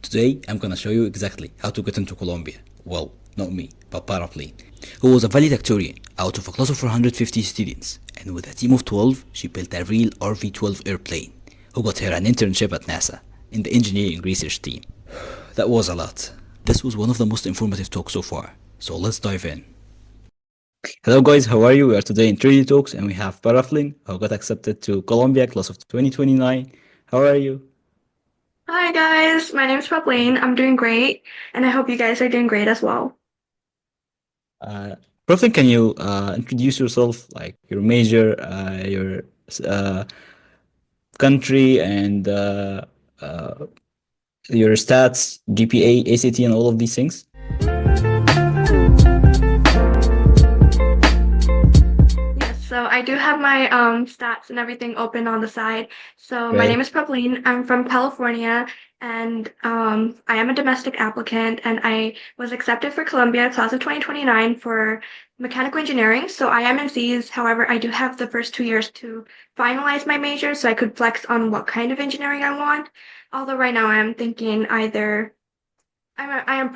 Today, I'm gonna show you exactly how to get into Colombia. Well, not me, but Paraplane, who was a valedictorian out of a class of 450 students, and with a team of 12, she built a real RV-12 airplane, who got her an internship at NASA in the engineering research team. That was a lot. This was one of the most informative talks so far, so let's dive in. Hello guys, how are you? We are today in Trinity Talks, and we have Paraflin, who got accepted to Columbia class of 2029. How are you? Hi guys, my name is Pauline. I'm doing great, and I hope you guys are doing great as well. Uh, Paraflin, can you introduce yourself, like your major, your uh, country, and uh, your stats, GPA, ACT, and all of these things? Yes, so I do have my stats and everything open on the side. So my name Great. is Pauline. I'm from California, and I am a domestic applicant, and I was accepted for Columbia class of 2029 for mechanical engineering. So I am in C's. However, I do have the first 2 years to finalize my major, so I could flex on what kind of engineering I want. Although right now I am thinking either I am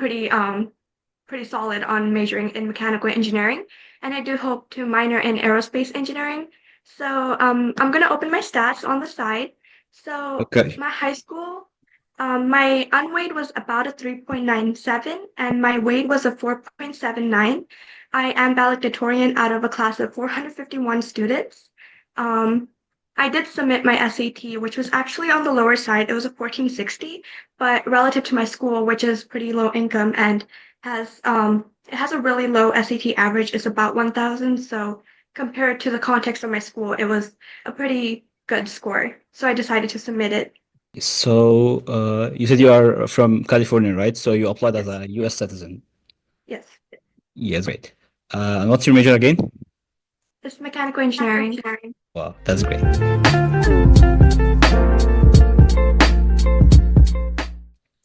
pretty solid on majoring in mechanical engineering, and I do hope to minor in aerospace engineering. So I'm gonna open my stats on the side. So Okay. my high school, my unweight was about a 3.97, and my weight was a 4.79. I am valedictorian out of a class of 451 students. Um, I did submit my SAT, which was actually on the lower side. It was a 1460, but relative to my school, which is pretty low income and it has a really low SAT average. It's about 1,000. So compared to the context of my school, it was a pretty good score. So I decided to submit it. So, you said you are from California, right? So you applied as Yes. a US citizen. Yes. Yes, great. And what's your major again? It's mechanical engineering. Wow, that's great.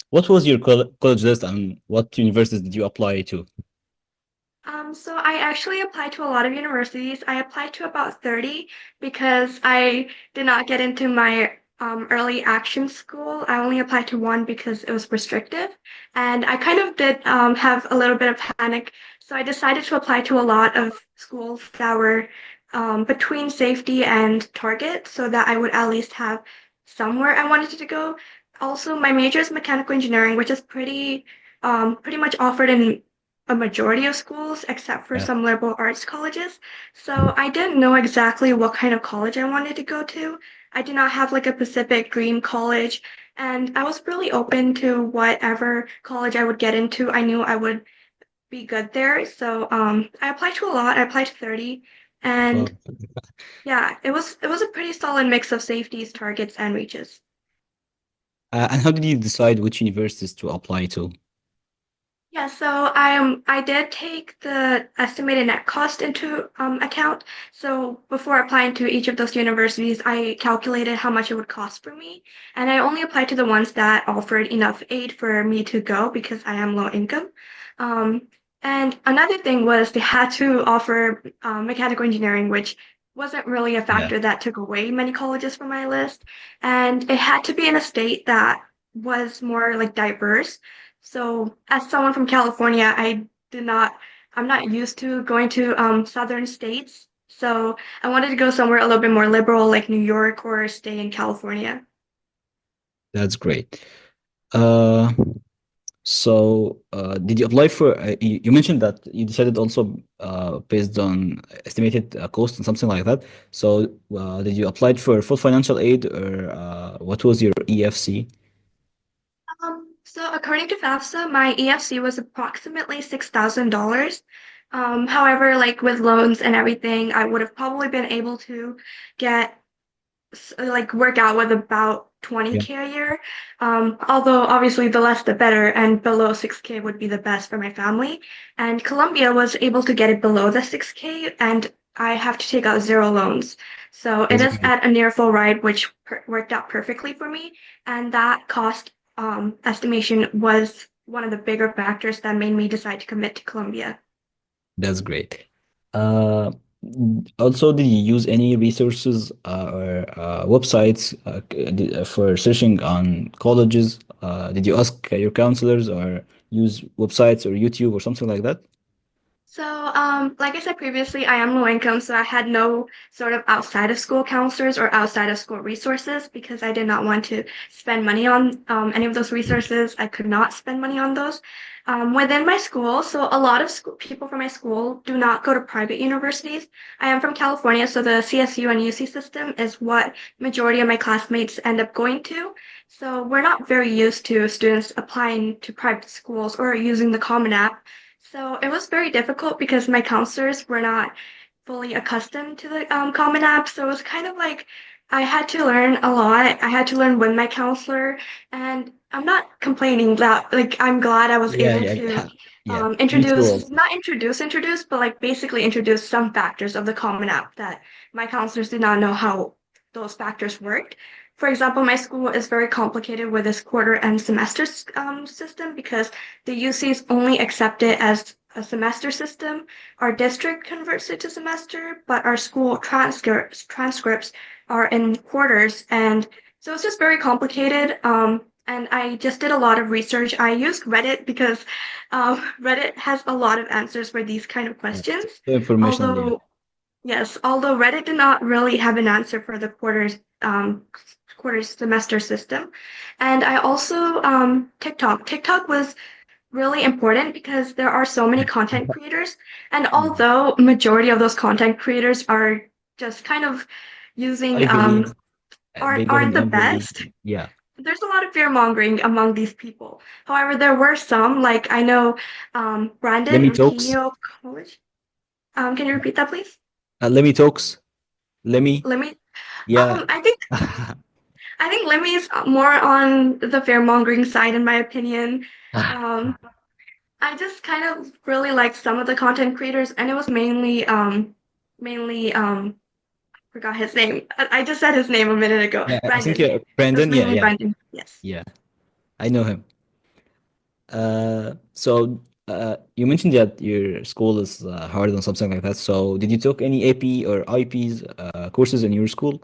What was your college list and what universities did you apply to? So I actually applied to a lot of universities. I applied to about 30 because I did not get into my early action school. I only applied to one because it was restrictive. And I kind of did have a little bit of panic. So I decided to apply to a lot of schools that were between safety and target so that I would at least have somewhere I wanted to go. Also, my major is mechanical engineering, which is pretty much offered in a majority of schools except for Yeah. some liberal arts colleges. So I didn't know exactly what kind of college I wanted to go to. I did not have like a specific dream college, and I was really open to whatever college I would get into. I knew I would be good there. So I applied to a lot. I applied to 30, Well, and yeah, it was a pretty solid mix of safeties, targets, and reaches. and how did you decide which universities to apply to? Yeah, so I did take the estimated net cost into account. So before applying to each of those universities, I calculated how much it would cost for me, and I only applied to the ones that offered enough aid for me to go because I am low income. Um, and another thing was they had to offer mechanical engineering, which wasn't really a Yeah. factor that took away many colleges from my list, and it had to be in a state that was more like diverse. So, as someone from California, I'm not used to going to southern states. So, I wanted to go somewhere a little bit more liberal, like New York, or stay in California. That's great. Uh, did you apply for? You mentioned that you decided also based on estimated cost and something like that. So, did you apply for full financial aid or what was your EFC? So according to FAFSA, my EFC was approximately $6,000. However, like with loans and everything, I would have probably been able to get like work out with about Yeah, 20K a year. Although obviously the less the better, and below 6K would be the best for my family. And Columbia was able to get it below the 6K, and I have to take out zero loans. So it that's is great. at a near full ride, which worked out perfectly for me. And that cost estimation was one of the bigger factors that made me decide to commit to Columbia. That's great. Uh, Also, did you use any resources or websites for searching on colleges? Did you ask your counselors or use websites or YouTube or something like that? So, like I said previously, I am low income, so I had no sort of outside of school counselors or outside of school resources because I did not want to spend money on any of those resources. I could not spend money on those within my school. So, a lot of school people from my school do not go to private universities. I am from California, so the CSU and UC system is what majority of my classmates end up going to. So, we're not very used to students applying to private schools or using the Common App. So it was very difficult because my counselors were not fully accustomed to the Common App. So it was kind of like I had to learn a lot. I had to learn with my counselor, and I'm not complaining that like I'm glad I was Yeah, able yeah, to yeah. Me too introduce, also. not introduce, but like basically introduce some factors of the Common App that my counselors did not know how those factors worked. For example, my school is very complicated with this quarter and semester system because the UCs only accept it as a semester system. Our district converts it to semester, but our school transcripts are in quarters, and so it's just very complicated. And I just did a lot of research. I used Reddit because Reddit has a lot of answers for these kind of Yeah. questions. So informational, yeah. Although Yes, although Reddit did not really have an answer for the quarters semester system. And I also TikTok. TikTok was really important because there are so many content creators, and Yeah. although majority of those content creators are just kind of using Ivy League, they got aren't an the Ivy League. best, Yeah. there's a lot of fear mongering among these people. However, there were some, like I know Let Brandon me talks. Imperial College. Can you repeat that, please? Let me talks. Let me. Let me Yeah. I think Lemmy is more on the fear mongering side, in my opinion. Um, I just kind of really liked some of the content creators, and it was mainly forgot his name. I just said his name a minute ago. Yeah, I think Brandon. yeah, It was Brandon. Yeah, mainly yeah, Brandon. Yes. yeah. I know him. So you mentioned that your school is hard on something like that. So did you took any AP or IPs courses in your school?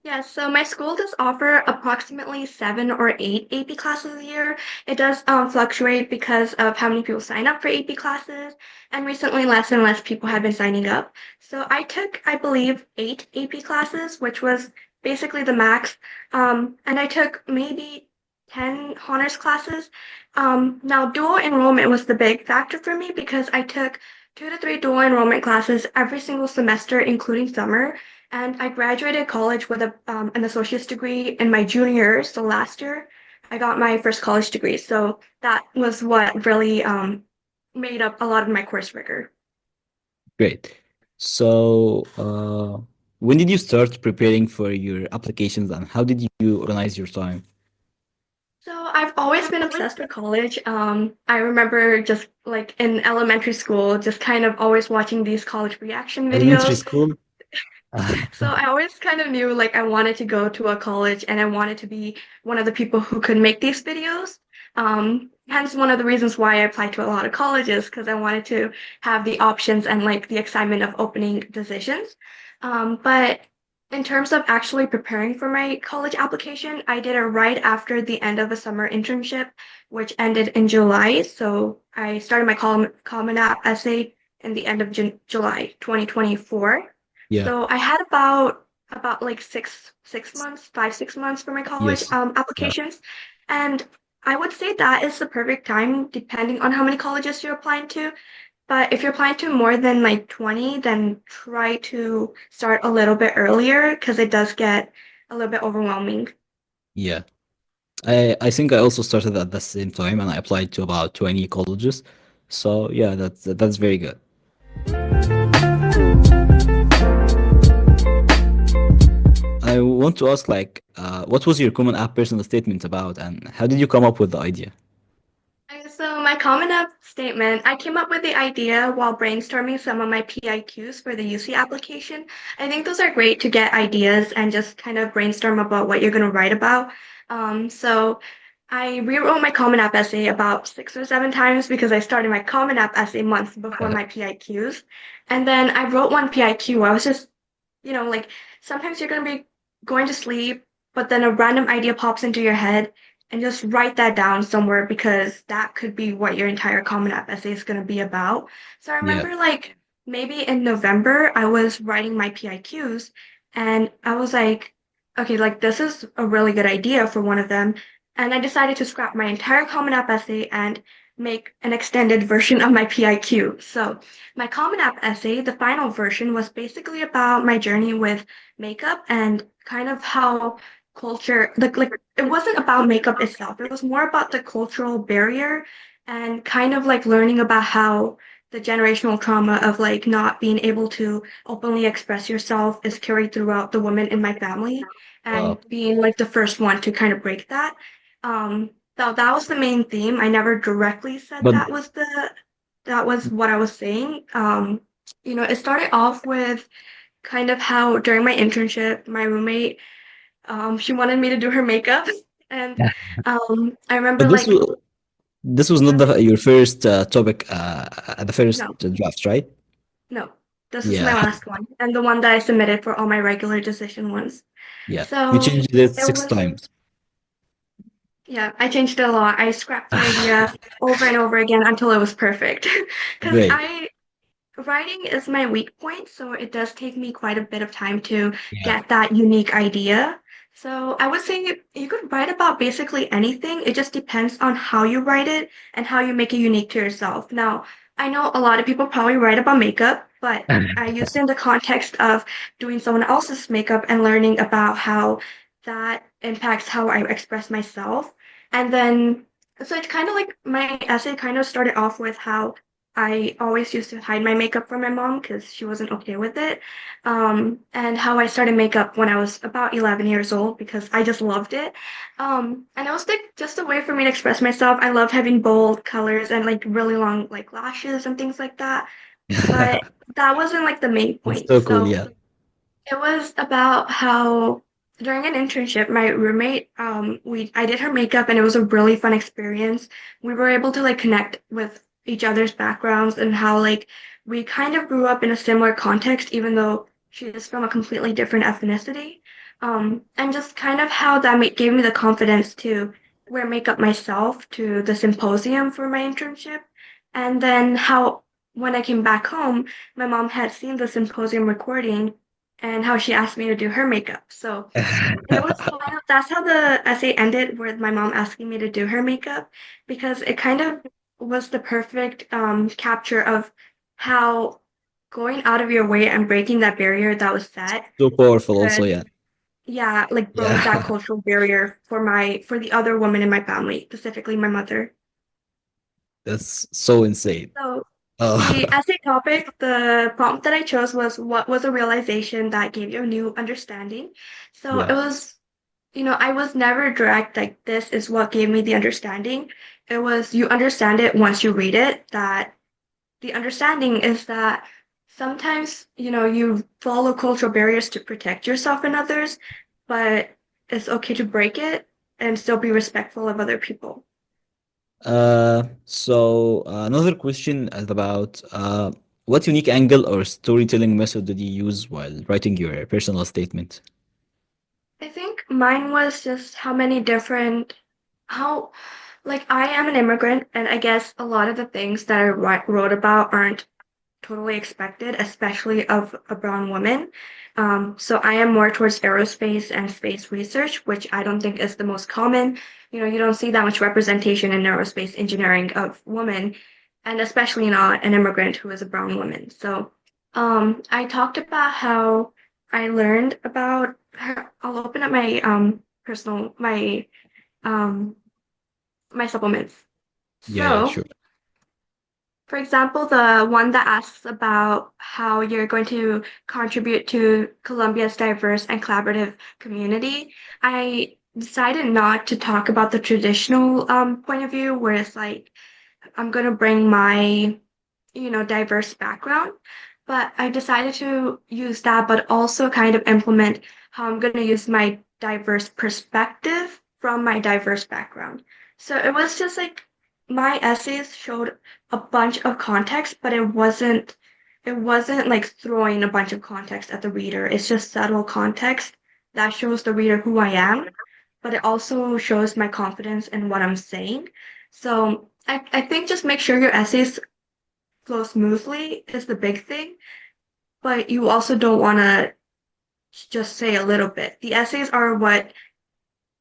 Yes, so my school does offer approximately 7 or 8 AP classes a year. It does fluctuate because of how many people sign up for AP classes, and recently less and less people have been signing up. So I took, I believe, 8 AP classes, which was basically the max. And I took maybe 10 honors classes. Now, dual enrollment was the big factor for me because I took 2 to 3 dual enrollment classes every single semester, including summer. And I graduated college with an associate's degree in my junior year. So last year, I got my first college degree. So that was what really made up a lot of my course rigor. Great. So when did you start preparing for your applications and how did you organize your time? So I've always been obsessed with college. I remember just like in elementary school, just kind of always watching these college reaction Elementary videos. school? So I always kind of knew like I wanted to go to a college and I wanted to be one of the people who could make these videos. Hence one of the reasons why I applied to a lot of colleges because I wanted to have the options and like the excitement of opening decisions. But in terms of actually preparing for my college application, I did it right after the end of the summer internship, which ended in July. So I started my Common App essay in the end of July 2024. Yeah. So I had about like six months, 5 6 months for my college Yes. Yeah. applications, and I would say that is the perfect time depending on how many colleges you're applying to. But if you're applying to more than like 20, then try to start a little bit earlier because it does get a little bit overwhelming. Yeah. I think I also started at the same time and I applied to about 20 colleges. So yeah, that's very good. I want to ask like what was your common app personal statement about and how did you come up with the idea? Okay, so my Common Up statement, I came up with the idea while brainstorming some of my PIQs for the UC application. I think those are great to get ideas and just kind of brainstorm about what you're going to write about. So I rewrote my Common App essay about 6 or 7 times because I started my Common App essay months before my PIQs. And then I wrote one PIQ. I was just, like sometimes you're going to be going to sleep, but then a random idea pops into your head and just write that down somewhere because that could be what your entire Common App essay is going to be about. So I Yeah. remember like maybe in November, I was writing my PIQs and I was like, okay, like this is a really good idea for one of them. And I decided to scrap my entire Common App essay and make an extended version of my PIQ. So my Common App essay, the final version, was basically about my journey with makeup and kind of how culture, like it wasn't about makeup itself. It was more about the cultural barrier and kind of like learning about how the generational trauma of like not being able to openly express yourself is carried throughout the women in my family and Wow. being like the first one to kind of break that. So that was the main theme. I never directly said But that was what I was saying. It started off with kind of how during my internship, my roommate, she wanted me to do her makeup, and I remember but like, this was not go ahead. your first topic at the first No, draft, right? no, this is my Yeah. last one, and the one that I submitted for all my regular decision ones. Yeah. You So changed it it six was, times. yeah, I changed it a lot. I scrapped the idea over and over again until it was perfect, because Great. I writing is my weak point, so it does take me quite a bit of time to Yeah. get that unique idea. So I would say you could write about basically anything. It just depends on how you write it and how you make it unique to yourself. Now, I know a lot of people probably write about makeup, but I used it in the context of doing someone else's makeup and learning about how that impacts how I express myself. And then, so it's kind of like my essay kind of started off with how I always used to hide my makeup from my mom because she wasn't okay with it. And how I started makeup when I was about 11 years old because I just loved it. And it was like just a way for me to express myself. I love having bold colors and like really long like lashes and things like that. But that wasn't like the main It's point. so cool. So Yeah. it was about how during an internship, my roommate, I did her makeup and it was a really fun experience. We were able to like connect with each other's backgrounds and how like we kind of grew up in a similar context, even though she is from a completely different ethnicity. And just kind of how that gave me the confidence to wear makeup myself to the symposium for my internship. And then how when I came back home, my mom had seen the symposium recording and how she asked me to do her makeup. So it was kind of that's how the essay ended with my mom asking me to do her makeup because it kind of was the perfect capture of how going out of your way and breaking that barrier that was set So powerful also, could yeah. yeah like broke that Yeah. cultural barrier for the other women in my family, specifically my mother. That's so insane. So the Oh, essay topic, the prompt that I chose was what was a realization that gave you a new understanding. So it yeah. was, I was never direct, like this is what gave me the understanding. It was you understand it once you read it, that the understanding is that sometimes, you follow cultural barriers to protect yourself and others, but it's okay to break it and still be respectful of other people. Another question is about what unique angle or storytelling method did you use while writing your personal statement? I think mine was just how, like, I am an immigrant, and I guess a lot of the things that I wrote about aren't totally expected, especially of a brown woman. So I am more towards aerospace and space research, which I don't think is the most common. You don't see that much representation in aerospace engineering of women, and especially not an immigrant who is a brown woman. So, I talked about how I learned about her. I'll open up my personal um my supplements. Yeah, yeah, So, sure. for example, the one that asks about how you're going to contribute to Colombia's diverse and collaborative community, I decided not to talk about the traditional point of view, where it's like I'm going to bring my, diverse background, but I decided to use that, but also kind of implement how I'm going to use my diverse perspective from my diverse background. So it was just like my essays showed a bunch of context, but it wasn't like throwing a bunch of context at the reader. It's just subtle context that shows the reader who I am, but it also shows my confidence in what I'm saying. So I think just make sure your essays flow smoothly is the big thing, but you also don't want to just say a little bit. The essays are what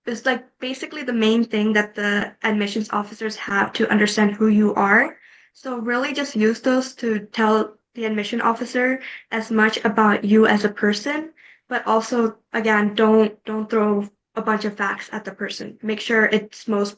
is like basically the main thing that the admissions officers have to understand who you are. So really just use those to tell the admission officer as much about you as a person, but also again, don't throw a bunch of facts at the person. Make sure it flows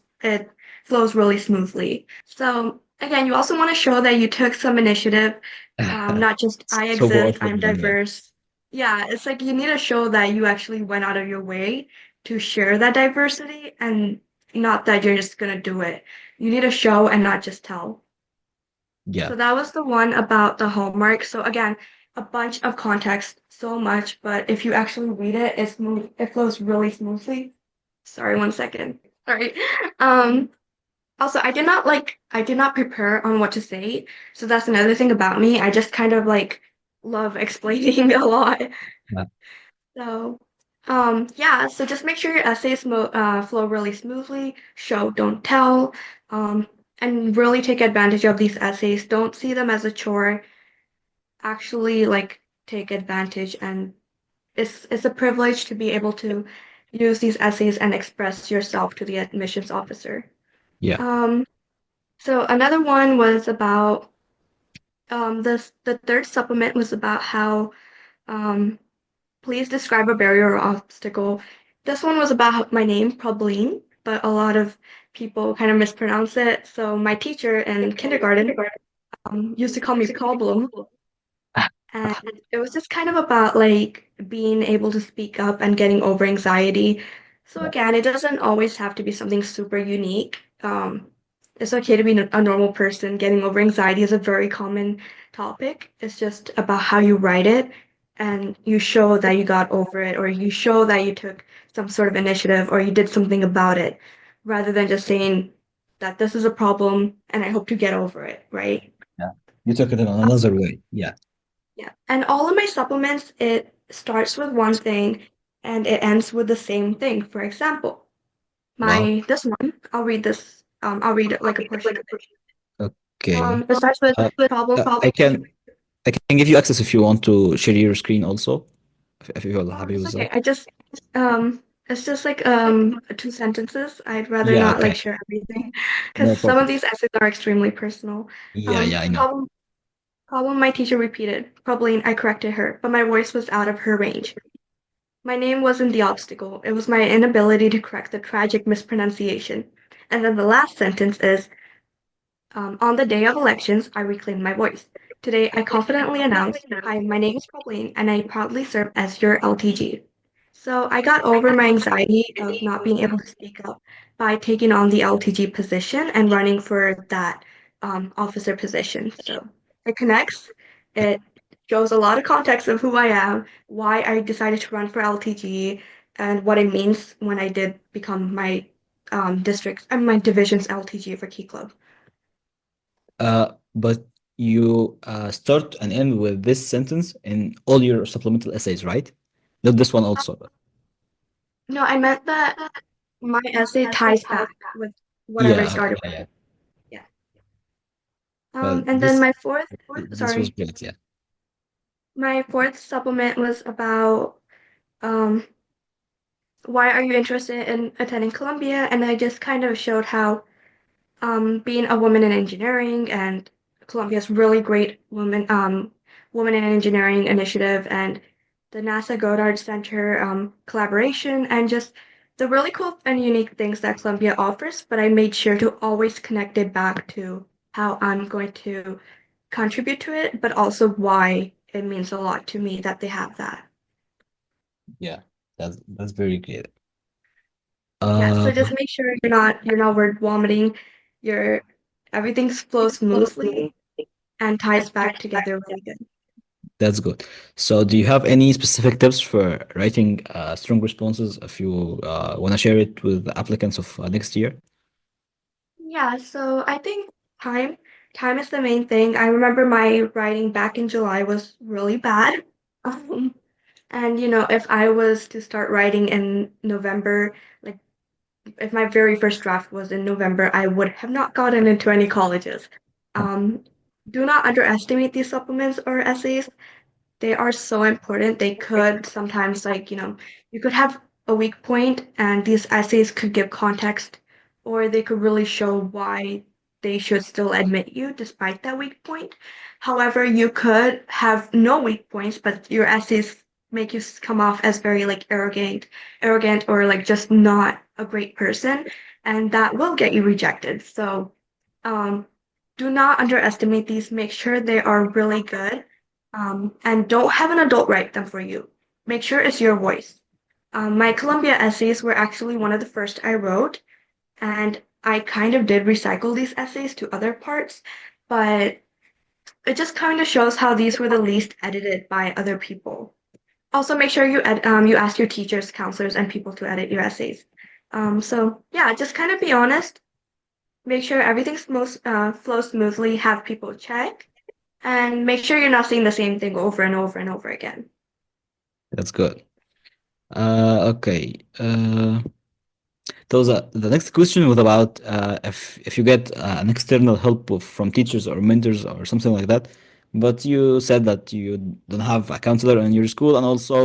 really smoothly. So again, you also want to show that you took some initiative, not just I Super exist, awkward I'm one, yeah. diverse. Yeah, it's like you need to show that you actually went out of your way to share that diversity and not that you're just gonna do it. You need to show and not just tell. Yeah. So that was the one about the homework. So again, a bunch of context, so much, but if you actually read it, it flows really smoothly. Sorry, one second. Sorry. Um, Also, I did not prepare on what to say. So that's another thing about me. I just kind of like love explaining a lot. Yeah. So, yeah, so just make sure your essays flow really smoothly, show, don't tell, and really take advantage of these essays. Don't see them as a chore. Actually, like, take advantage, and it's a privilege to be able to use these essays and express yourself to the admissions officer. Yeah. Um, so another one was about the third supplement was about how um please describe a barrier or obstacle. This one was about my name, Pauline, but a lot of people kind of mispronounce it. So my teacher in kindergarten used to call me Problem, and it was just kind of about like being able to speak up and getting over anxiety. So Yeah. again, it doesn't always have to be something super unique. It's okay to be a normal person. Getting over anxiety is a very common topic. It's just about how you write it and you show that you got over it, or you show that you took some sort of initiative or you did something about it, rather than just saying that this is a problem and I hope to get over it, right? Yeah. You took it in another way. Yeah. Yeah. And all of my supplements, it starts with one thing and it ends with the same thing. For example, Wow. my this one, I'll read like a portion of it. Okay. It starts with Uh, problem. I can give you access if you want to share your screen also, if you're happy It's with okay. that. It's just like two sentences. I'd rather Yeah, not like okay. share everything because No some of problem. these essays are extremely personal. Yeah, yeah, I know. Problem my teacher repeated. Probably I corrected her, but my voice was out of her range. My name wasn't the obstacle, it was my inability to correct the tragic mispronunciation. And then the last sentence is on the day of elections, I reclaimed my voice. Today, I confidently announce, hi, my name is Pauline, and I proudly serve as your LTG. So I got over my anxiety of not being able to speak up by taking on the LTG position and running for that officer position. So it connects, it shows a lot of context of who I am, why I decided to run for LTG, and what it means when I did become my district and my division's LTG for Key Club. But you start and end with this sentence in all your supplemental essays, right? Not this one also. No, I meant that my essay ties back with whatever I Yeah, started yeah, with. yeah. Yeah. Well, And then this was sorry, great. Yeah. my fourth supplement was about um, why are you interested in attending Columbia? And I just kind of showed how being a woman in engineering and Columbia's really great woman in engineering initiative and the NASA Goddard Center collaboration and just the really cool and unique things that Columbia offers. But I made sure to always connect it back to how I'm going to contribute to it, but also why it means a lot to me that they have that. Yeah, that's very great. Yeah, so Uh, just make sure you're not word vomiting. Your everything flows smoothly and ties back together really good. that's good. So, do you have any specific tips for writing strong responses if you want to share it with the applicants of next year? Yeah, so I think time time is the main thing. I remember my writing back in July was really bad. Um, and if I was to start writing in November, like if my very first draft was in November, I would have not gotten into any colleges. Um, do not underestimate these supplements or essays. They are so important. They could sometimes, like, you could have a weak point, and these essays could give context, or they could really show why they should still admit you despite that weak point. However, you could have no weak points, but your essays make you come off as very like arrogant, or like just not a great person, and that will get you rejected. So, um, do not underestimate these. Make sure they are really good, and don't have an adult write them for you. Make sure it's your voice. My Columbia essays were actually one of the first I wrote, and I kind of did recycle these essays to other parts, but it just kind of shows how these were the least edited by other people. Also, make sure you ask your teachers, counselors, and people to edit your essays. So yeah, just kind of be honest. Make sure everything's most flows smoothly. Have people check, and make sure you're not seeing the same thing over and over and over again. That's good. Okay. So the next question was about if you get an external help from teachers or mentors or something like that, but you said that you don't have a counselor in your school, and also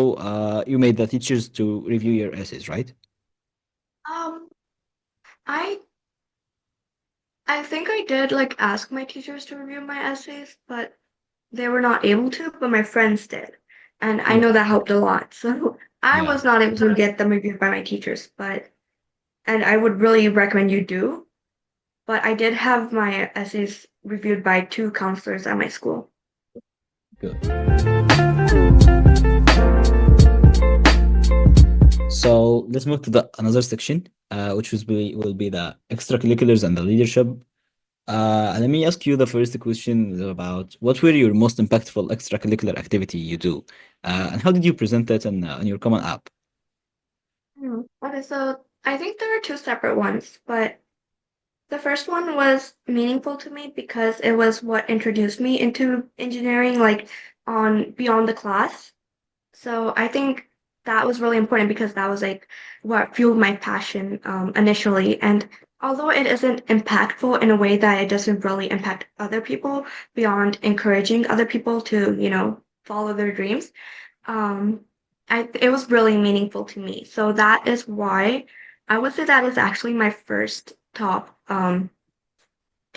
you made the teachers to review your essays, right? Um, I I think I did like ask my teachers to review my essays, but they were not able to, but my friends did. And I know Yeah. that helped a lot. So I Yeah. was not able to get them reviewed by my teachers, and I would really recommend you do. But I did have my essays reviewed by two counselors at my school. Good. So let's move to the another section, which will be the extracurriculars and the leadership. Let me ask you the first question about what were your most impactful extracurricular activity you do, and how did you present it on your common app? Okay, so I think there are two separate ones, but the first one was meaningful to me because it was what introduced me into engineering, like on beyond the class. So I think that was really important because that was like what fueled my passion initially. And although it isn't impactful in a way that it doesn't really impact other people beyond encouraging other people to, follow their dreams, um, it was really meaningful to me. So that is why I would say that is actually my first top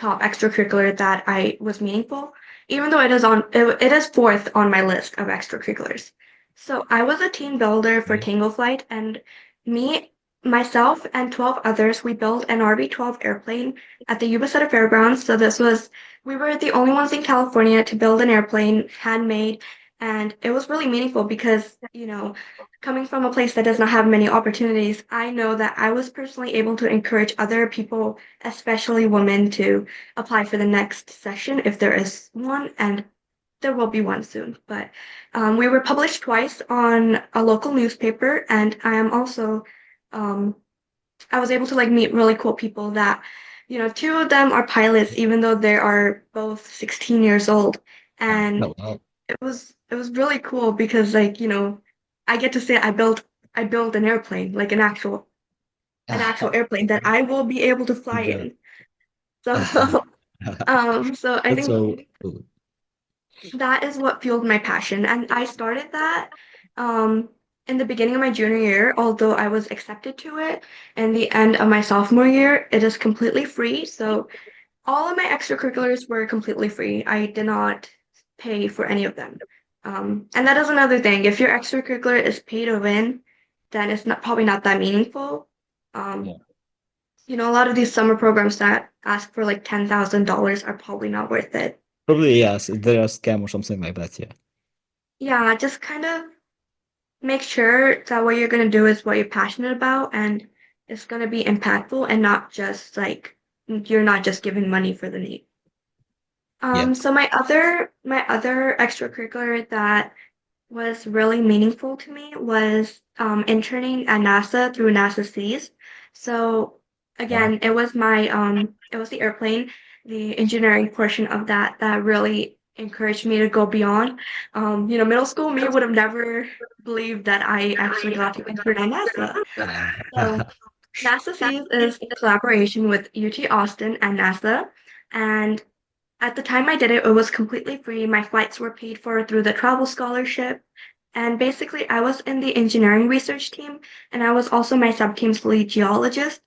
extracurricular that I was meaningful, even though it is fourth on my list of extracurriculars. So I was a team builder for Okay. Tango Flight, and me, myself, and 12 others, we built an RB-12 airplane at the Yuba Center Fairgrounds. So we were the only ones in California to build an airplane handmade, and it was really meaningful because, coming from a place that does not have many opportunities, I know that I was personally able to encourage other people, especially women, to apply for the next session if there is one, and there will be one soon. But we were published twice on a local newspaper, and um, I was able to like meet really cool people that, two of them are pilots, even though they are both 16 years old, and Oh, wow. it was really cool because like I get to say I built an airplane, like an actual airplane that I will be able to fly Good. in. So so I That's think so cool. that is what fueled my passion. And I started that um, in the beginning of my junior year, although I was accepted to it in the end of my sophomore year. It is completely free. So all of my extracurriculars were completely free. I did not pay for any of them. And that is another thing. If your extracurricular is pay to win, then it's not probably not that meaningful. Um, Yeah. a lot of these summer programs that ask for like $10,000 are probably not worth it. Probably yes. They're a scam or something like that. Yeah. Yeah, just kind of make sure that what you're going to do is what you're passionate about and it's going to be impactful and not just like you're not just giving money for the need. Yeah. So my other extracurricular that was really meaningful to me was interning at NASA through NASA Seas. So Wow. again, it was my it was the airplane, the engineering portion of that that really encouraged me to go beyond. Middle school me would have never believed that I actually got to intern at NASA. So NASA Seas is a collaboration with UT Austin and NASA, and at the time I did it, it was completely free. My flights were paid for through the travel scholarship. And basically, I was in the engineering research team, and I was also my sub-team's lead geologist.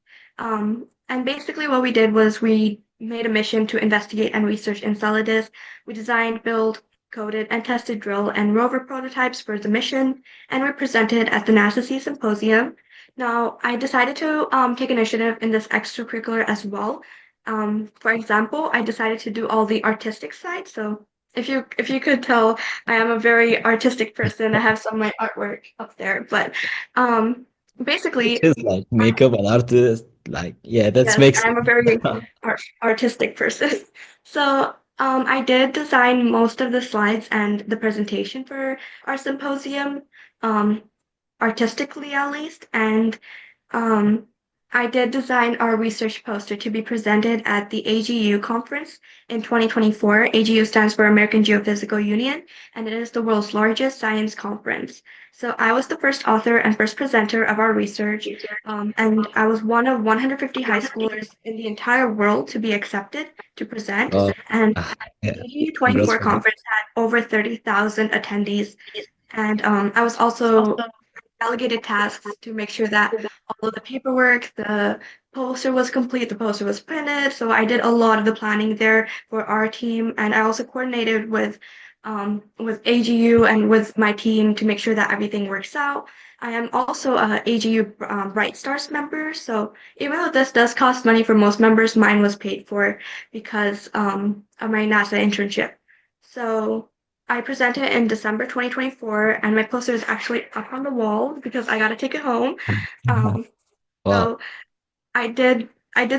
And basically, what we did was we made a mission to investigate and research Enceladus. We designed, built, coded, and tested drill and rover prototypes for the mission, and we presented at the NASA Sea Symposium. Now, I decided to take initiative in this extracurricular as well. For example, I decided to do all the artistic side. So if you could tell, I am a very artistic person. I have some of my artwork up there, but um, Which basically, is like makeup and artist. Like, yeah, that yes, makes I'm a very artistic person. So I did design most of the slides and the presentation for our symposium, um, artistically at least, and um, I did design our research poster to be presented at the AGU conference in 2024. AGU stands for American Geophysical Union, and it is the world's largest science conference. So I was the first author and first presenter of our research, and I was one of 150 high schoolers in the entire world to be accepted to present. oh, And yeah, AGU congrats 24 for that. conference had over 30,000 attendees, and I was also delegated tasks to make sure that all of the paperwork, the poster was complete, the poster was printed. So I did a lot of the planning there for our team, and I also coordinated with AGU and with my team to make sure that everything works out. I am also a AGU Bright Stars member, so even though this does cost money for most members, mine was paid for because of my NASA internship. So I presented in December 2024, and my poster is actually up on the wall because I gotta take it home. Um, Wow. so I did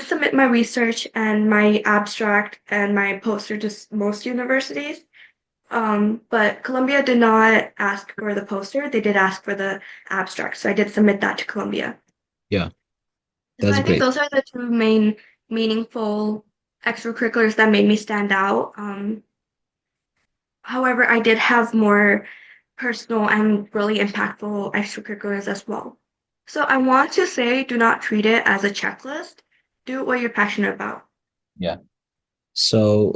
submit my research and my abstract and my poster to most universities. But Columbia did not ask for the poster. They did ask for the abstract, so I did submit that to Columbia. Yeah, So that's I think great. those are the two main meaningful extracurriculars that made me stand out. However, I did have more personal and really impactful extracurriculars as well. So I want to say do not treat it as a checklist. Do what you're passionate about. Yeah. So,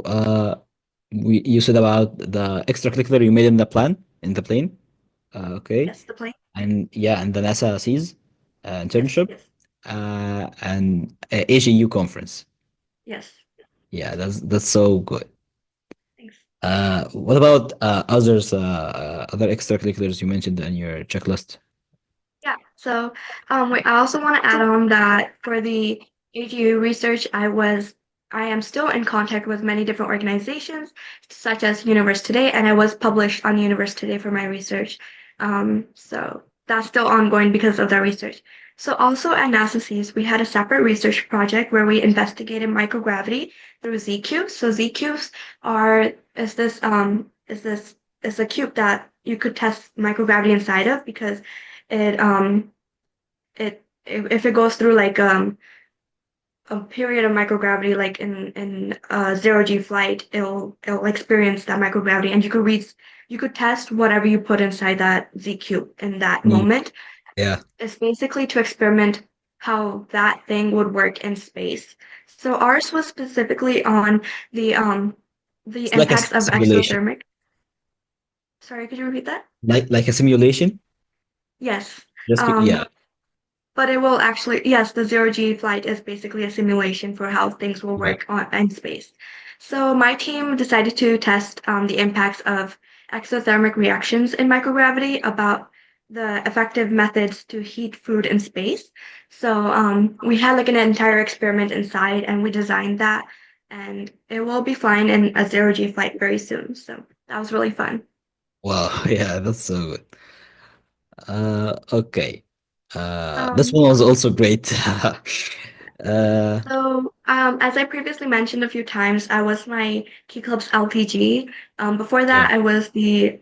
you said about the extracurricular you made in the plane. Okay. Yes, the plane. And yeah, and the NASA sees Yes, internship, yes, and AGU conference. yes. Yeah, that's so good. Thanks. What about other extracurriculars you mentioned in your checklist? Yeah. So, I also want to add on that for the AGU research, I am still in contact with many different organizations, such as Universe Today, and I was published on Universe Today for my research. So that's still ongoing because of the research. So also at NASA Seas, we had a separate research project where we investigated microgravity through Z cubes. So Z cubes are is a cube that you could test microgravity inside of because it if it goes through like a period of microgravity like in a zero G flight, it'll experience that microgravity and you could test whatever you put inside that Z cube in that Mm, moment. yeah, It's basically to experiment how that thing would work in space. So ours was specifically on the um the it's like a impacts of simulation, exothermic. Sorry, could you repeat that? like a simulation. Yes. Just Um yeah, But it will actually, yes, the zero G flight is basically a simulation for how things will yeah. work in space. So my team decided to test the impacts of exothermic reactions in microgravity about the effective methods to heat food in space. So we had like an entire experiment inside and we designed that and it will be flying in a zero G flight very soon. So that was really fun. Wow, yeah, that's so good. Okay. This Um, one was also great. uh, So, as I previously mentioned a few times, I was my Key Club's LPG. Before yeah. that, I was the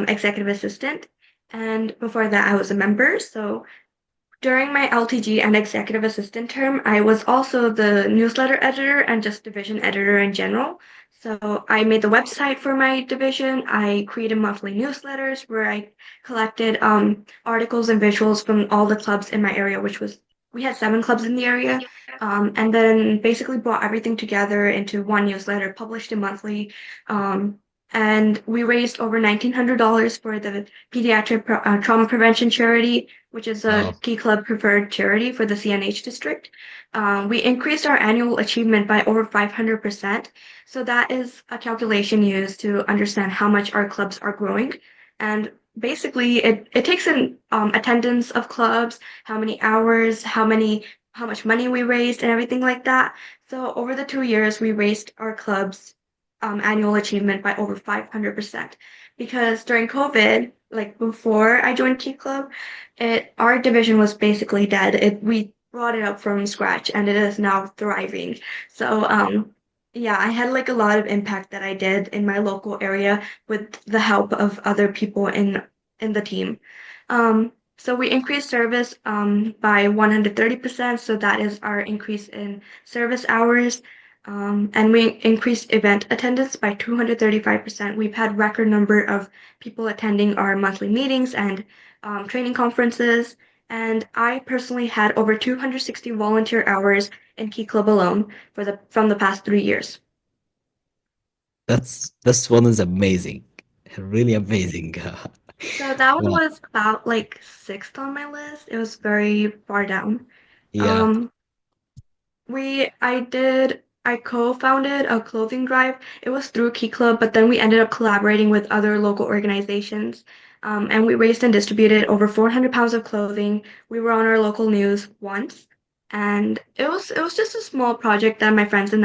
executive assistant, and before that, I was a member. So, During my LTG and executive assistant term, I was also the newsletter editor and just division editor in general. So I made the website for my division. I created monthly newsletters where I collected articles and visuals from all the clubs in my area, which was we had 7 clubs in the area, and then basically brought everything together into one newsletter, published it monthly. Um, and we raised over $1,900 for the trauma prevention charity, which is a Wow. Key Club preferred charity for the CNH district. We increased our annual achievement by over 500%. So that is a calculation used to understand how much our clubs are growing. And basically, it takes in attendance of clubs, how many hours, how much money we raised, and everything like that. So over the 2 years, we raised our club's annual achievement by over 500%. Because during COVID, like before I joined Key Club, our division was basically dead. We brought it up from scratch and it is now thriving. So yeah, I had like a lot of impact that I did in my local area with the help of other people in the team. So we increased service by 130%, so that is our increase in service hours. And we increased event attendance by 235%. We've had record number of people attending our monthly meetings and training conferences. And I personally had over 260 volunteer hours in Key Club alone from the past 3 years. This one is amazing. Really amazing. So that one Wow. was about like sixth on my list. It was very far down. Yeah. Um, I co-founded a clothing drive. It was through Key Club, but then we ended up collaborating with other local organizations. And we raised and distributed over 400 pounds of clothing. We were on our local news once, and it was just a small project that my friends and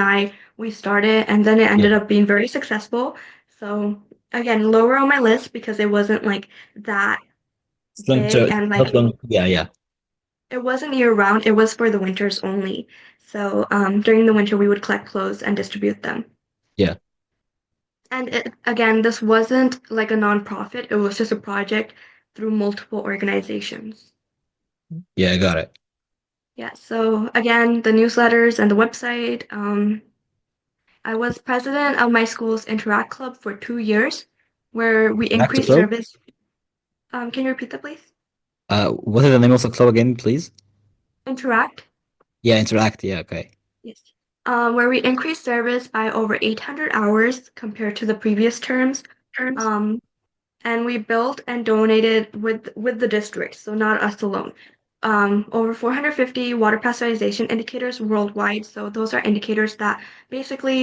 we started, and then it Yeah. ended up being very successful. So again, lower on my list because it wasn't like that It's long big term, and not like long. Yeah, yeah, it wasn't year round, it was for the winters only. So during the winter, we would collect clothes and distribute them. yeah, And again, this wasn't like a nonprofit, it was just a project through multiple organizations. yeah. I got it. Yeah, so again, the newsletters and the website. I was president of my school's Interact Club for 2 years, where we Back to increased club. service. Can you repeat that, please? What is the name of the club again, please? Interact? Yeah, interact. Yeah, okay. Yes. Where we increased service by over 800 hours compared to the previous terms. Um, and we built and donated with the district, so not us alone. Over 450 water pasteurization indicators worldwide. So those are indicators that basically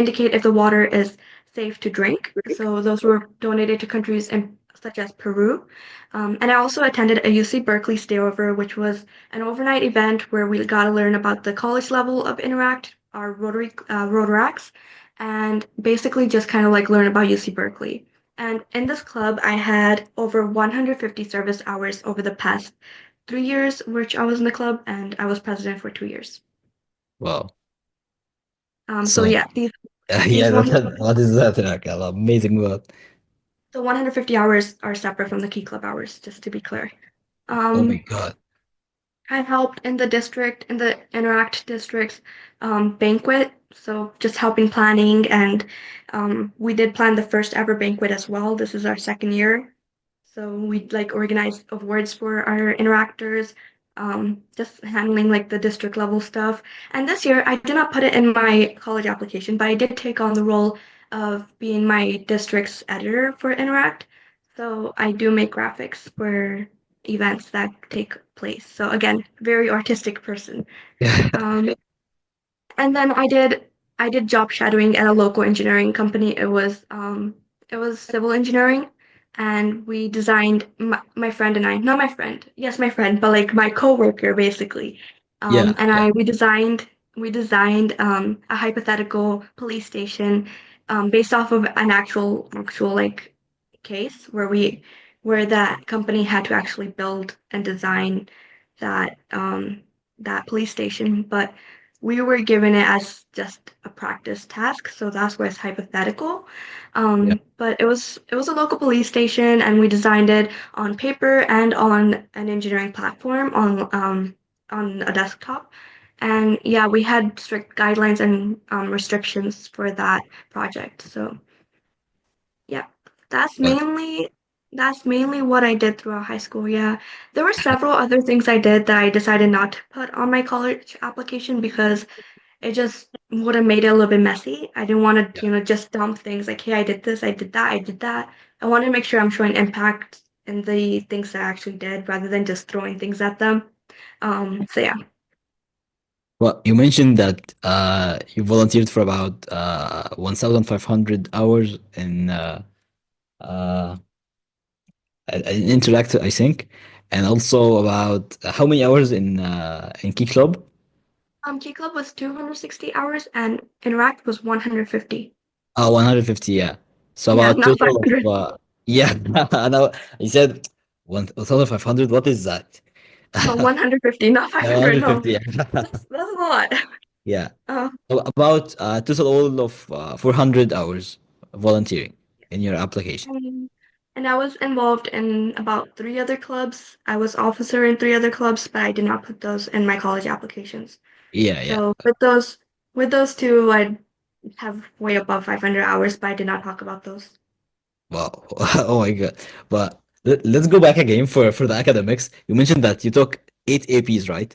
indicate if the water is safe to drink. So those were donated to countries such as Peru. And I also attended a UC Berkeley stayover, which was an overnight event where we got to learn about the college level of Interact, our Rotaracts, and basically just kind of like learn about UC Berkeley. And in this club, I had over 150 service hours over the past 3 years, which I was in the club, and I was president for 2 years. Wow. So So yeah, these yeah, ones, what is that? Like, amazing word. the 150 hours are separate from the Key Club hours, just to be clear. Oh my Um, God. I helped in the district, in the Interact district's banquet, so just helping planning, and we did plan the first ever banquet as well. This is our second year. So we like organize awards for our interactors, just handling like the district level stuff. And this year, I did not put it in my college application, but I did take on the role of being my district's editor for Interact. So I do make graphics for events that take place. So again, very artistic person. Yeah. Um, and then I did job shadowing at a local engineering company. It was civil engineering, and we designed my friend and I, not my friend, yes, my friend, but like my coworker basically. Yeah, And yeah. we designed a hypothetical police station based off of an actual like case where that company had to actually build and design that police station, but we were given it as just a practice task, so that's why it's hypothetical. Yeah. But it was a local police station, and we designed it on paper and on an engineering platform on a desktop. And yeah, we had strict guidelines and restrictions for that project. So yeah, that's Well, mainly that's mainly what I did throughout high school. Yeah. There were several other things I did that I decided not to put on my college application because it just would have made it a little bit messy. I didn't want yeah. to, just dump things like, hey, I did this, I did that, I did that. I wanted to make sure I'm showing impact in the things that I actually did rather than just throwing things at them. So yeah. Well, you mentioned that you volunteered for about 1,500 hours uh, in Interact, I think, and also about how many hours in Key Club? Key Club was 260 hours and Interact was 150. 150, yeah. So Yeah, about not total of 500. yeah. I know. You said 1,500. What is that? No, 150, not 500. No, 150. Yeah. that's a lot. Yeah. Uh, So about total of 400 hours volunteering in your application. and, and I was involved in about three other clubs. I was officer in three other clubs, but I did not put those in my college applications. Yeah, yeah. So with those two, I have way above 500 hours, but I did not talk about those. Wow. Oh my God. But let's go back again for the academics. You mentioned that you took 8 APs, right?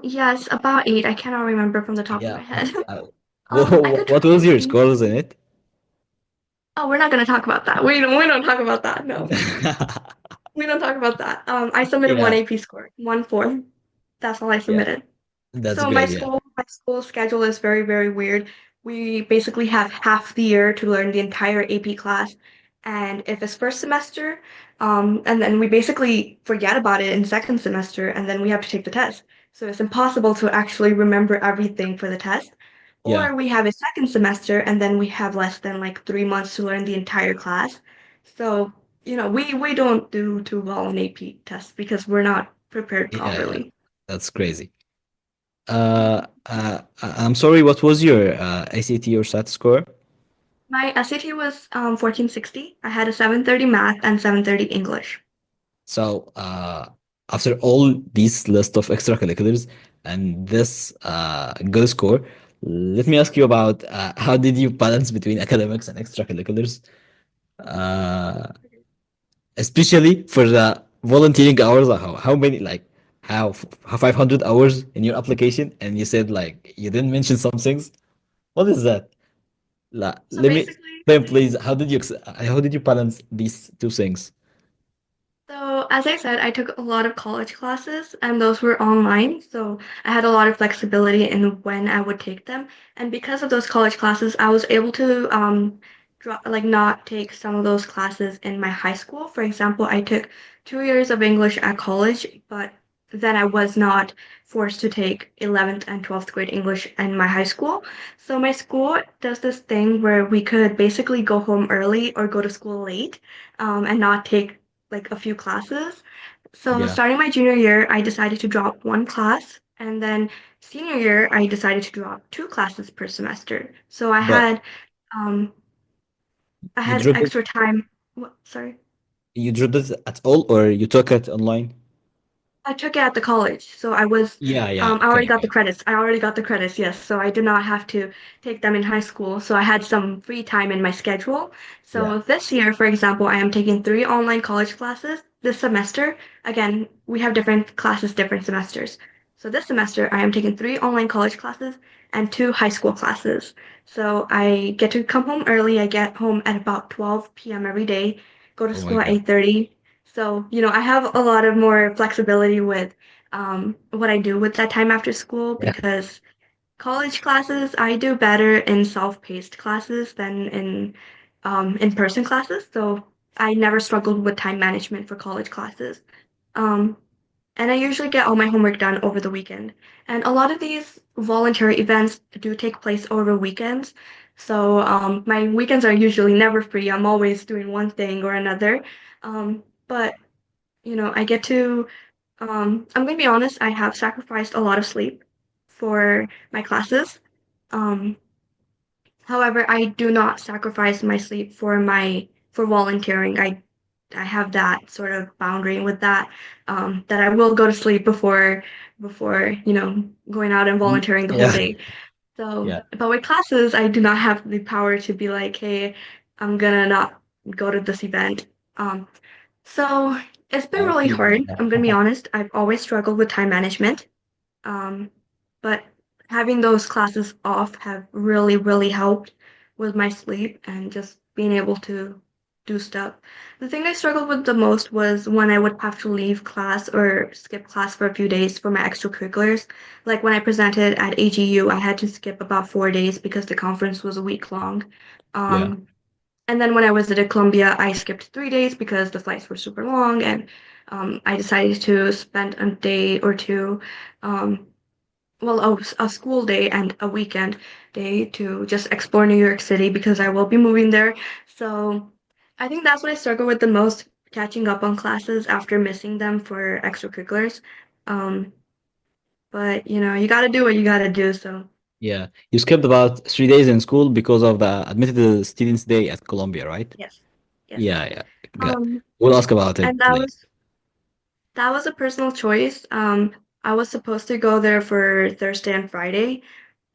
Yes, about eight. I cannot remember from the top of Yeah. my head. Uh, I could what try was your and scores in it? oh, we're not gonna talk about that. We don't talk about that. No, we don't talk about that. I submitted one Yeah, AP score, 1 4. That's all I yeah. submitted. That's So my great. Yeah, school my school schedule is very, very weird. We basically have half the year to learn the entire AP class. And if it's first semester, and then we basically forget about it in second semester, and then we have to take the test. So it's impossible to actually remember everything for the test. yeah. Or we have a second semester, and then we have less than like 3 months to learn the entire class. So, we don't do too well on AP tests because we're not prepared Yeah, yeah. properly. That's crazy. I'm sorry, what was your ACT or SAT score? My SAT was 1460. I had a 730 math and 730 English. So, after all these list of extracurriculars and this good score, let me ask you about how did you balance between academics and extracurriculars? Uh, Especially for the volunteering hours, like how many, like how 500 hours in your application, and you said like you didn't mention some things. What is that? So Let me basically, explain, please. How did you balance these two things? So, as I said, I took a lot of college classes, and those were online. So, I had a lot of flexibility in when I would take them. And because of those college classes, I was able to not take some of those classes in my high school. For example, I took 2 years of English at college, but then I was not forced to take 11th and 12th grade English in my high school. So, my school does this thing where we could basically go home early or go to school late, and not take like a few classes. So Yeah, starting my junior year, I decided to drop one class, and then senior year, I decided to drop two classes per semester. So I but had um I you had dropped it. extra time. What, sorry. You dropped it at all, or you took it online? I took it at the college, so Yeah, yeah. I already Okay, got the okay. credits. I already got the credits, yes. So I did not have to take them in high school. So I had some free time in my schedule. Yeah. So this year, for example, I am taking three online college classes this semester. Again, we have different classes, different semesters. So this semester, I am taking three online college classes and two high school classes. So I get to come home early. I get home at about 12 p.m. every day, go to Oh my school at God. 8:30. So, I have a lot of more flexibility with what I do with that time after school Yeah. because college classes, I do better in self-paced classes than in-person classes. So I never struggled with time management for college classes. Um, and I usually get all my homework done over the weekend. And a lot of these voluntary events do take place over weekends. So my weekends are usually never free. I'm always doing one thing or another. But I get to I'm gonna be honest, I have sacrificed a lot of sleep for my classes. Um, However, I do not sacrifice my sleep for for volunteering. I have that sort of boundary with that, that I will go to sleep before, going out and Mm, volunteering the whole yeah, day. So, yeah. but with classes, I do not have the power to be like, hey, I'm gonna not go to this event. Um, so it's been I really feel hard. I'm gonna be that. honest. I've always struggled with time management. Um, but having those classes off have really, really helped with my sleep and just being able to do stuff. The thing I struggled with the most was when I would have to leave class or skip class for a few days for my extracurriculars. Like when I presented at AGU, I had to skip about 4 days because the conference was a week long. Yeah, Um, and then when I was at Columbia, I skipped 3 days because the flights were super long, and I decided to spend a day or two, um, well, a school day and a weekend day to just explore New York City because I will be moving there. So I think that's what I struggle with the most, catching up on classes after missing them for extracurriculars. Um, but you got to do what you got to do. So yeah. You skipped about 3 days in school because of the admitted students day at Columbia, right? yes, yes. Yeah, yeah. Good. Um, We'll ask about it and later. that was a personal choice. I was supposed to go there for Thursday and Friday,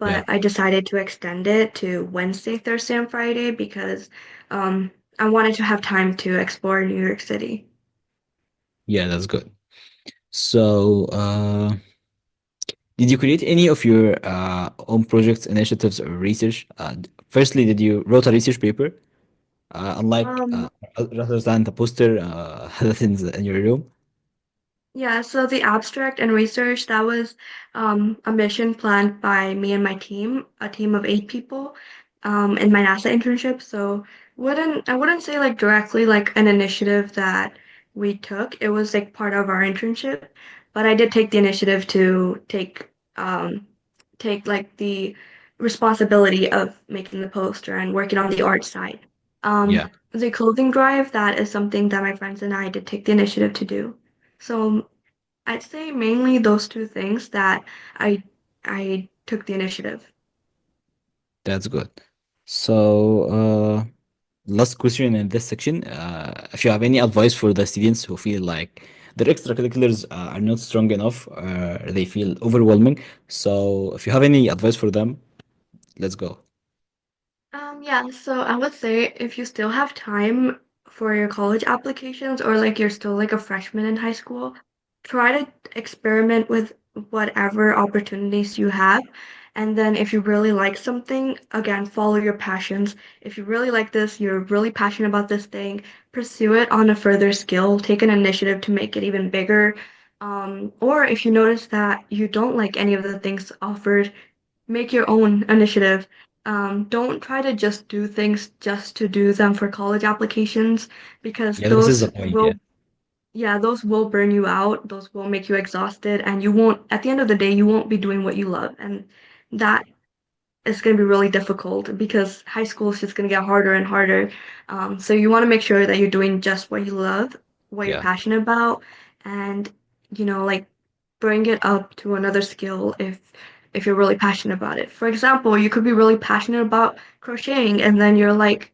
Yeah, but I decided to extend it to Wednesday, Thursday, and Friday because um, I wanted to have time to explore New York City. yeah, that's good. So, did you create any of your own projects, initiatives, or research? Firstly, did you wrote a research paper, unlike Um, rather than the poster that's in your room? Yeah, so the abstract and research, that was a mission planned by me and my team, a team of 8 people, in my NASA internship. So I wouldn't say like directly like an initiative that we took. It was like part of our internship, but I did take the initiative to take like the responsibility of making the poster and working on the art side. Yeah, The clothing drive, that is something that my friends and I did take the initiative to do. So I'd say mainly those two things that I I took the initiative. that's good. So, last question in this section. If you have any advice for the students who feel like their extracurriculars are not strong enough, they feel overwhelming. So, if you have any advice for them, let's go. Yeah, so I would say if you still have time for your college applications or like you're still like a freshman in high school, try to experiment with whatever opportunities you have. And then if you really like something, again, follow your passions. If you really like this, you're really passionate about this thing, pursue it on a further skill, take an initiative to make it even bigger. Or if you notice that you don't like any of the things offered, make your own initiative. Don't try to just do things just to do them for college applications because Yeah, this is the point. Yeah, yeah, those will burn you out. Those will make you exhausted, and you won't, at the end of the day, you won't be doing what you love. And that is going to be really difficult because high school is just going to get harder and harder. So you want to make sure that you're doing just what you love, what you're yeah. passionate about, and like bring it up to another skill if you're really passionate about it. For example, you could be really passionate about crocheting, and then you're like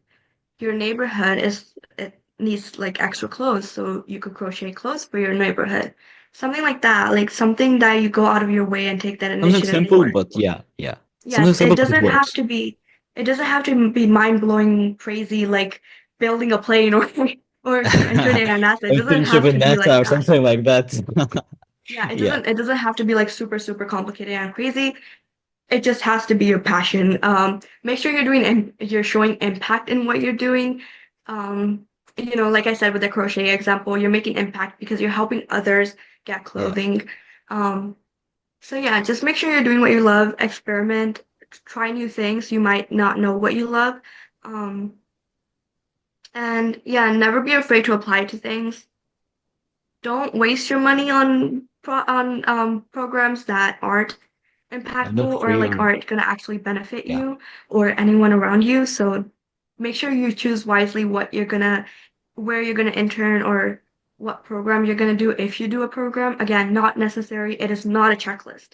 your neighborhood is it needs like extra clothes, so you could crochet clothes for your neighborhood. Something like that, like something that you go out of your way and take that Something initiative simple, for. but yeah, yeah. Something Yes, simple, but it works. it doesn't have to be mind-blowing crazy like building a plane or or interning at NASA. It doesn't Internship have in to be like NASA or that. something like that. Yeah, Yeah, it doesn't have to be like super super complicated and crazy. It just has to be your passion. Make sure you're showing impact in what you're doing. Um, like I said with the crochet example, you're making impact because you're helping others get yeah. clothing. Um, So yeah, just make sure you're doing what you love, experiment, try new things. You might not know what you love. Um, and yeah, never be afraid to apply to things. Don't waste your money on programs that aren't And not impactful or free like or aren't gonna actually benefit yeah, you or anyone around you. So make sure you choose wisely where you're gonna intern or what program you're gonna do if you do a program. Again, not necessary. It is not a checklist.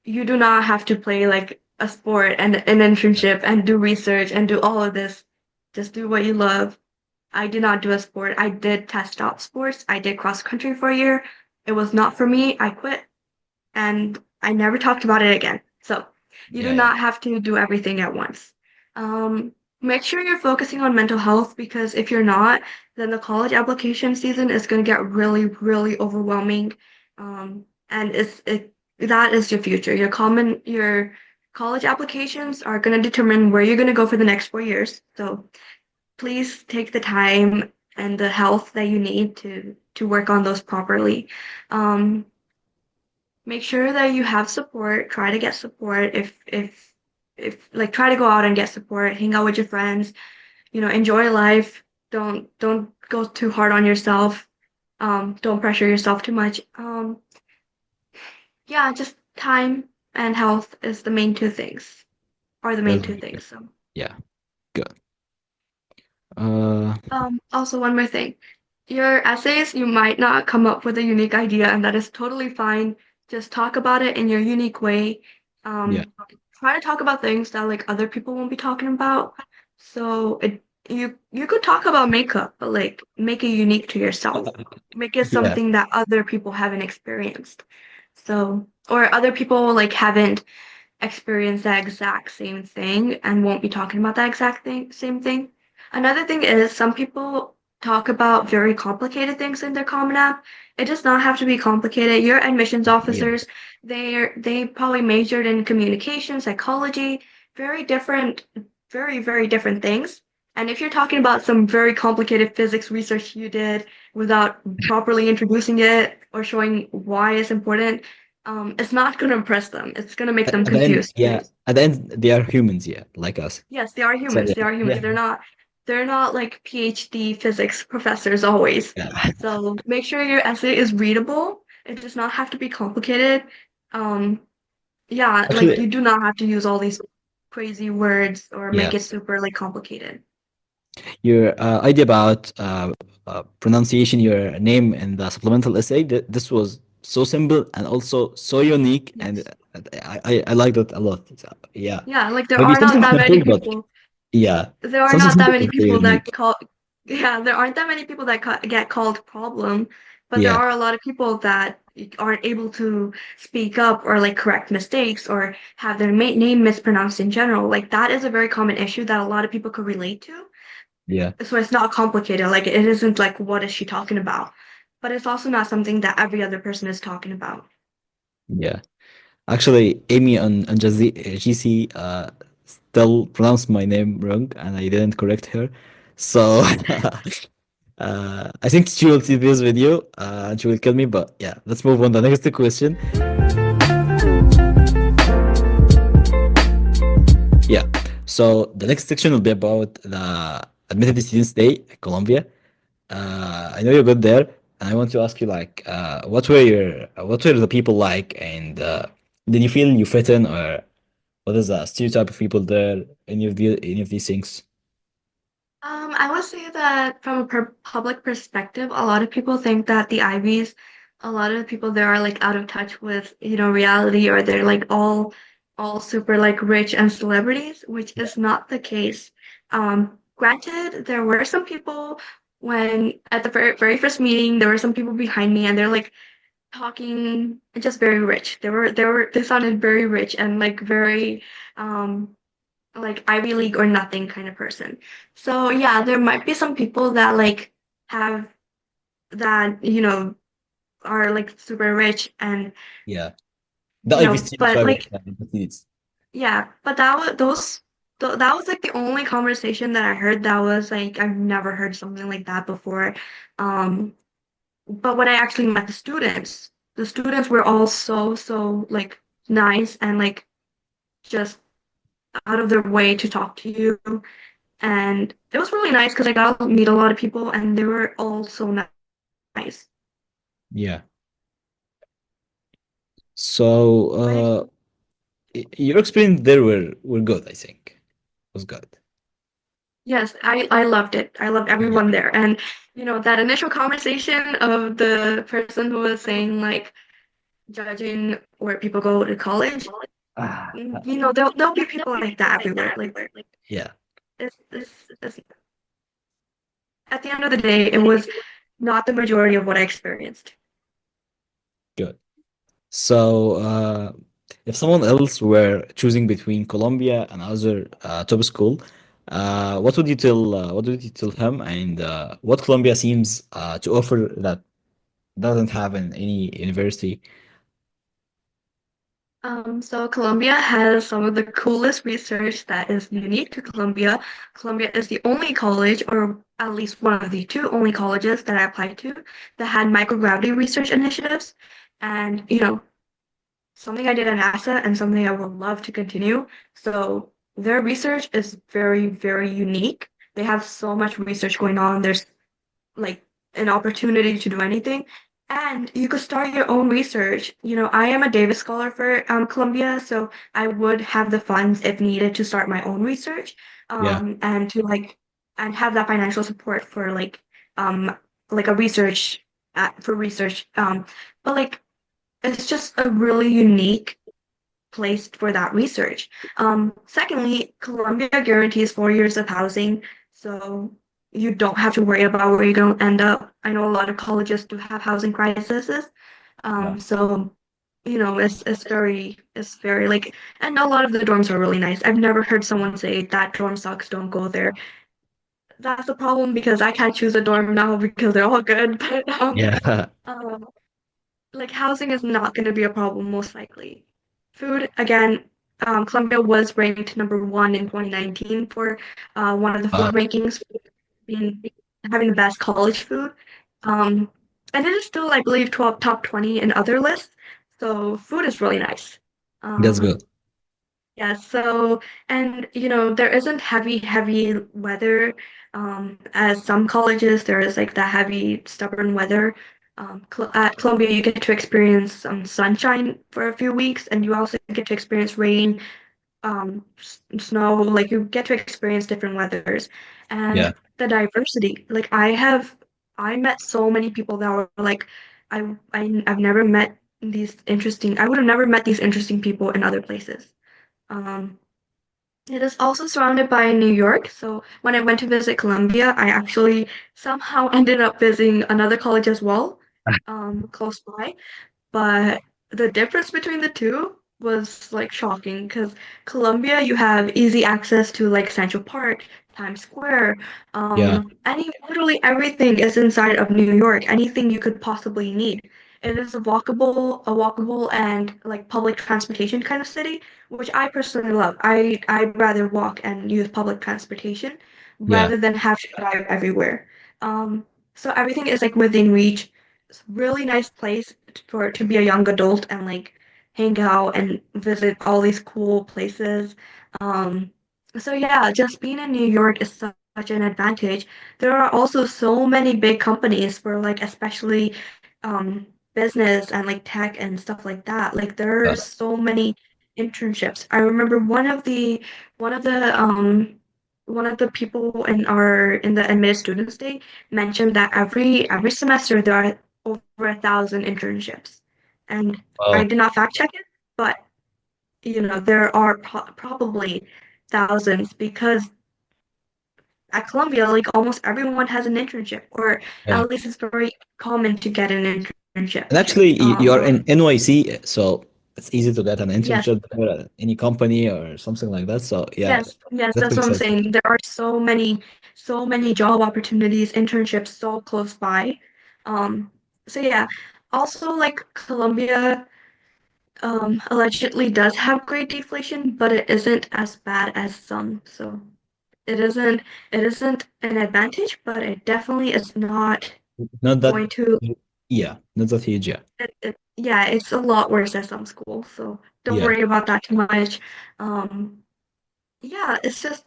you do not have to play like a sport and an internship and do research and do all of this. Just do what you love. I did not do a sport. I did test out sports. I did cross country for a year. It was not for me. I quit and I never talked about it again. So you do Yeah, yeah, not have to do everything at once. Um, Make sure you're focusing on mental health because if you're not, then the college application season is going to get really, really overwhelming. And that is your future. Your college applications are going to determine where you're going to go for the next 4 years. So please take the time and the health that you need to work on those properly. Um, Make sure that you have support. Try to get support if like try to go out and get support, hang out with your friends, enjoy life. Don't go too hard on yourself. Don't pressure yourself too much. Yeah, just time and health is the main two things, are the main that's two very good. things. So, Yeah, good. Uh, also one more thing. Your essays, you might not come up with a unique idea, and that is totally fine. Just talk about it in your unique way. yeah, Um, Try to talk about things that like other people won't be talking about. So you could talk about makeup, but like make it unique to yourself. Make it yeah, something that other people haven't experienced. So, or other people like haven't experience that exact same thing and won't be talking about that same thing. Another thing is some people talk about very complicated things in their Common App. It does not have to be complicated. Your admissions yeah. officers, they probably majored in communication, psychology, very different, very different things. And if you're talking about some very complicated physics research you did without properly introducing it or showing why it's important, it's not going to impress them. It's going to make them At the end, confused. yeah, at the end, they are humans, yeah, like us. Yes, they are So humans. yeah, They are humans. yeah, They're not like PhD physics professors always. yeah. So make sure your essay is readable. It does not have to be complicated. Um, yeah, like Actually, you do not have to use all these crazy words or yeah, make it super like complicated. your idea about pronunciation your name in the supplemental essay, this was so simple and also so unique, and Yes. I liked it a lot. So, yeah, Yeah, like there maybe are not something that many simple, but people. yeah, There are something not that simple many but very people that unique. call, yeah, there aren't that many people that get called problem, but there Yeah, are a lot of people that aren't able to speak up or like correct mistakes or have their name mispronounced in general. Like that is a very common issue that a lot of people could relate to. yeah, So it's not complicated. Like it isn't like what is she talking about? But it's also not something that every other person is talking about. yeah. Actually, Amy on GC still pronounced my name wrong, and I didn't correct her. So I think she will see this video and she will kill me. But yeah, let's move on to the next question. Yeah. So the next section will be about the Admitted Students Day at Colombia. I know you got there, and I want to ask you like, what were the people like, and did you feel you fit in, or what is the stereotype of people there? Any of these things? I would say that from a public perspective, a lot of people think that the Ivies, a lot of the people there are like out of touch with, reality, or they're like all super like rich and celebrities, which is not the case. Granted, there were some people when at the very first meeting, there were some people behind me and they're like talking just very rich. They sounded very rich and um like Ivy League or nothing kind of person. So yeah, there might be some people that like have that, are like super rich and Yeah, the Ivy but stereotype of like the kids. yeah, but that was like the only conversation that I heard that was like I've never heard something like that before. Um, but when I actually met the students were all so like nice and like just out of their way to talk to you. And it was really nice because I got to meet a lot of people and they were all so nice. Yeah. So But your experience there were good. I think was good. yes, I loved it. I loved Yeah. everyone there. And that initial conversation of the person who was saying like judging where people go to college. Ah, There'll be people like that everywhere. Like yeah, it's at the end of the day, it was not the majority of what I experienced. good. So, if someone else were choosing between Colombia and other top school, what would you tell him, and what Colombia seems to offer that doesn't have in any university? So Columbia has some of the coolest research that is unique to Columbia. Columbia is the only college, or at least one of the two only colleges that I applied to that had microgravity research initiatives. And, something I did at NASA and something I would love to continue. So their research is very, very unique. They have so much research going on. There's like an opportunity to do anything. And you could start your own research. I am a Davis Scholar for Columbia, so I would have the funds if needed to start my own research, Yeah, and to and have that financial support for um like a research for research. But it's just a really unique place for that research. Secondly, Columbia guarantees 4 years of housing, so you don't have to worry about where you're going to end up. I know a lot of colleges do have housing crises. yeah, So it's very like, and a lot of the dorms are really nice. I've never heard someone say that dorm sucks, don't go there. That's a problem because I can't choose a dorm now because they're all good. But yeah, um, housing is not going to be a problem most likely. Food, again, Colombia was ranked number one in 2019 for one of the uh, food rankings, being having the best college food. Um, and it is still, I believe, top 20 in other lists. So food is really nice. that's Um, good. yeah, so, and there isn't heavy weather. As some colleges, there is like that heavy, stubborn weather. At Columbia, you get to experience some sunshine for a few weeks, and you also get to experience rain, snow. Like you get to experience different weathers, Yeah, and the diversity. I met so many people that were like, I've never met these interesting. I would have never met these interesting people in other places. Um, it is also surrounded by New York. So when I went to visit Columbia, I actually somehow ended up visiting another college as well, close by. But the difference between the two was like shocking because Columbia, you have easy access to like Central Park, Times Square, yeah, literally everything is inside of New York, anything you could possibly need. It is a walkable and like public transportation kind of city, which I personally love. I'd rather walk and use public transportation yeah. rather than have to drive everywhere. Um, so everything is like within reach. It's a really nice place for to be a young adult and like hang out and visit all these cool places. Um, so yeah, just being in New York is such an advantage. There are also so many big companies for like especially business and like tech and stuff like that. Like there are Uh, so many internships. I remember one of the one of the people in the admitted students day mentioned that every semester there are over 1,000 internships. And I oh, did not fact check it, but there are probably thousands because at Columbia, like almost everyone has an internship, or yeah. at least it's very common to get an internship. And actually, you are Um, in NYC, so it's easy to get an yes, internship there at any company or something like that. So yeah, yes, that that's what makes I'm sense. saying. There are so many job opportunities, internships so close by. Um, so yeah, also like Columbia allegedly does have great deflation, but it isn't as bad as some. So it isn't it isn't an advantage, but it definitely is not Not that, going to yeah, not that huge. Yeah, yeah, it's a lot worse at some schools, so don't yeah, worry about that too much. Um, yeah, it's just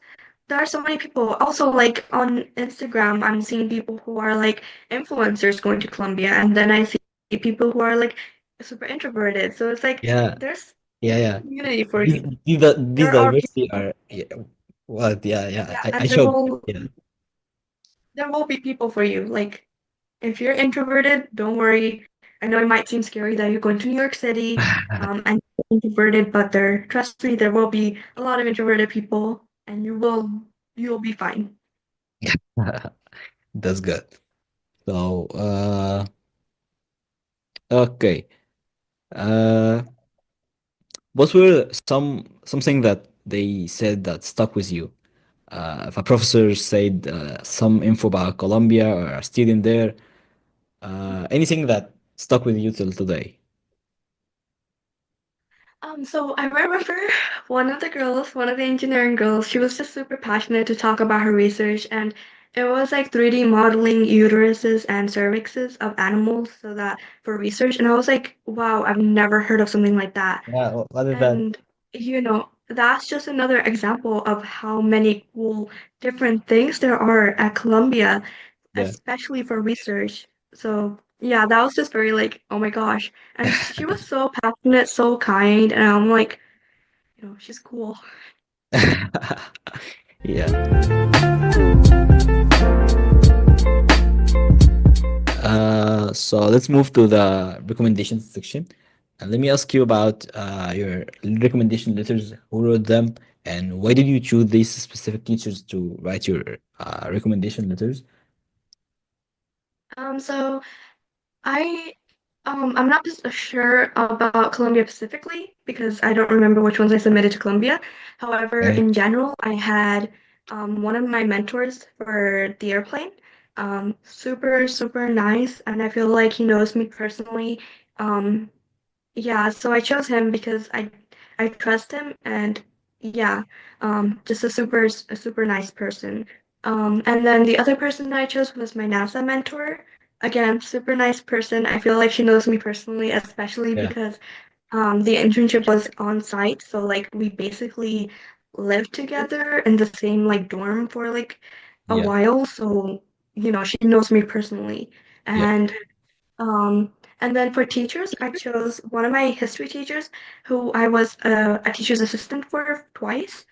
there are so many people. Also, like on Instagram, I'm seeing people who are like influencers going to Columbia, and then I see people who are like super introverted. So it's like yeah, there's yeah, yeah. community for These you. these There are diversity people, are, yeah, well, yeah, yeah. yeah, I and showed, yeah, there will be people for you. Like if you're introverted, don't worry. I know it might seem scary that you're going to New York City, and introverted, but trust me, there will be a lot of introverted people, and you'll be fine. That's good. So, okay. Uh, what were something that they said that stuck with you? If a professor said some info about Colombia or a student there, anything that stuck with you till today? So I remember one of the engineering girls, she was just super passionate to talk about her research, and it was like 3D modeling uteruses and cervixes of animals so that for research. And I was like, wow, I've never heard of something like that. Yeah, what is that? And that's just another example of how many cool different things there are at Columbia, Yeah. especially for research. So yeah, that was just very like, oh my gosh. And she was so passionate, so kind, and I'm like, she's cool. Yeah. So let's move to the recommendations section. And let me ask you about your recommendation letters, who wrote them, and why did you choose these specific teachers to write your recommendation letters? So I I'm not sure about Columbia specifically because I don't remember which ones I submitted to Columbia. However, Okay. in general, I had one of my mentors for the airplane. Super, super nice, and I feel like he knows me personally. Um, yeah, so I chose him because I trust him and yeah, just a super nice person. And then the other person that I chose was my NASA mentor. Again, super nice person. I feel like she knows me personally, especially Yeah. because the internship was on site, so like we basically lived together in the same like dorm for like a Yeah. while. So, she knows me personally. Yeah. And um, and then for teachers, I chose one of my history teachers who I was a teacher's assistant for twice,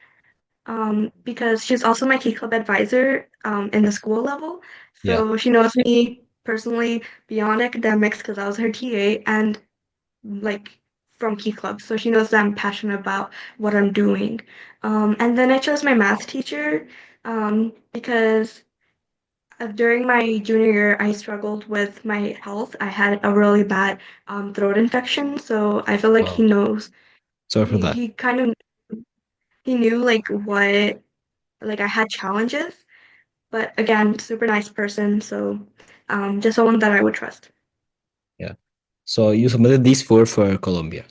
because she's also my Key Club advisor in the school level. Yeah. So she knows me personally beyond academics because I was her TA and like from Key Club. So she knows that I'm passionate about what I'm doing. And then I chose my math teacher because during my junior year, I struggled with my health. I had a really bad throat infection, so I feel like he Wow. knows. Sorry for He that. he kind of he knew like what like I had challenges, but again, super nice person. So just someone that I would trust. Yeah. So you submitted these four for Colombia.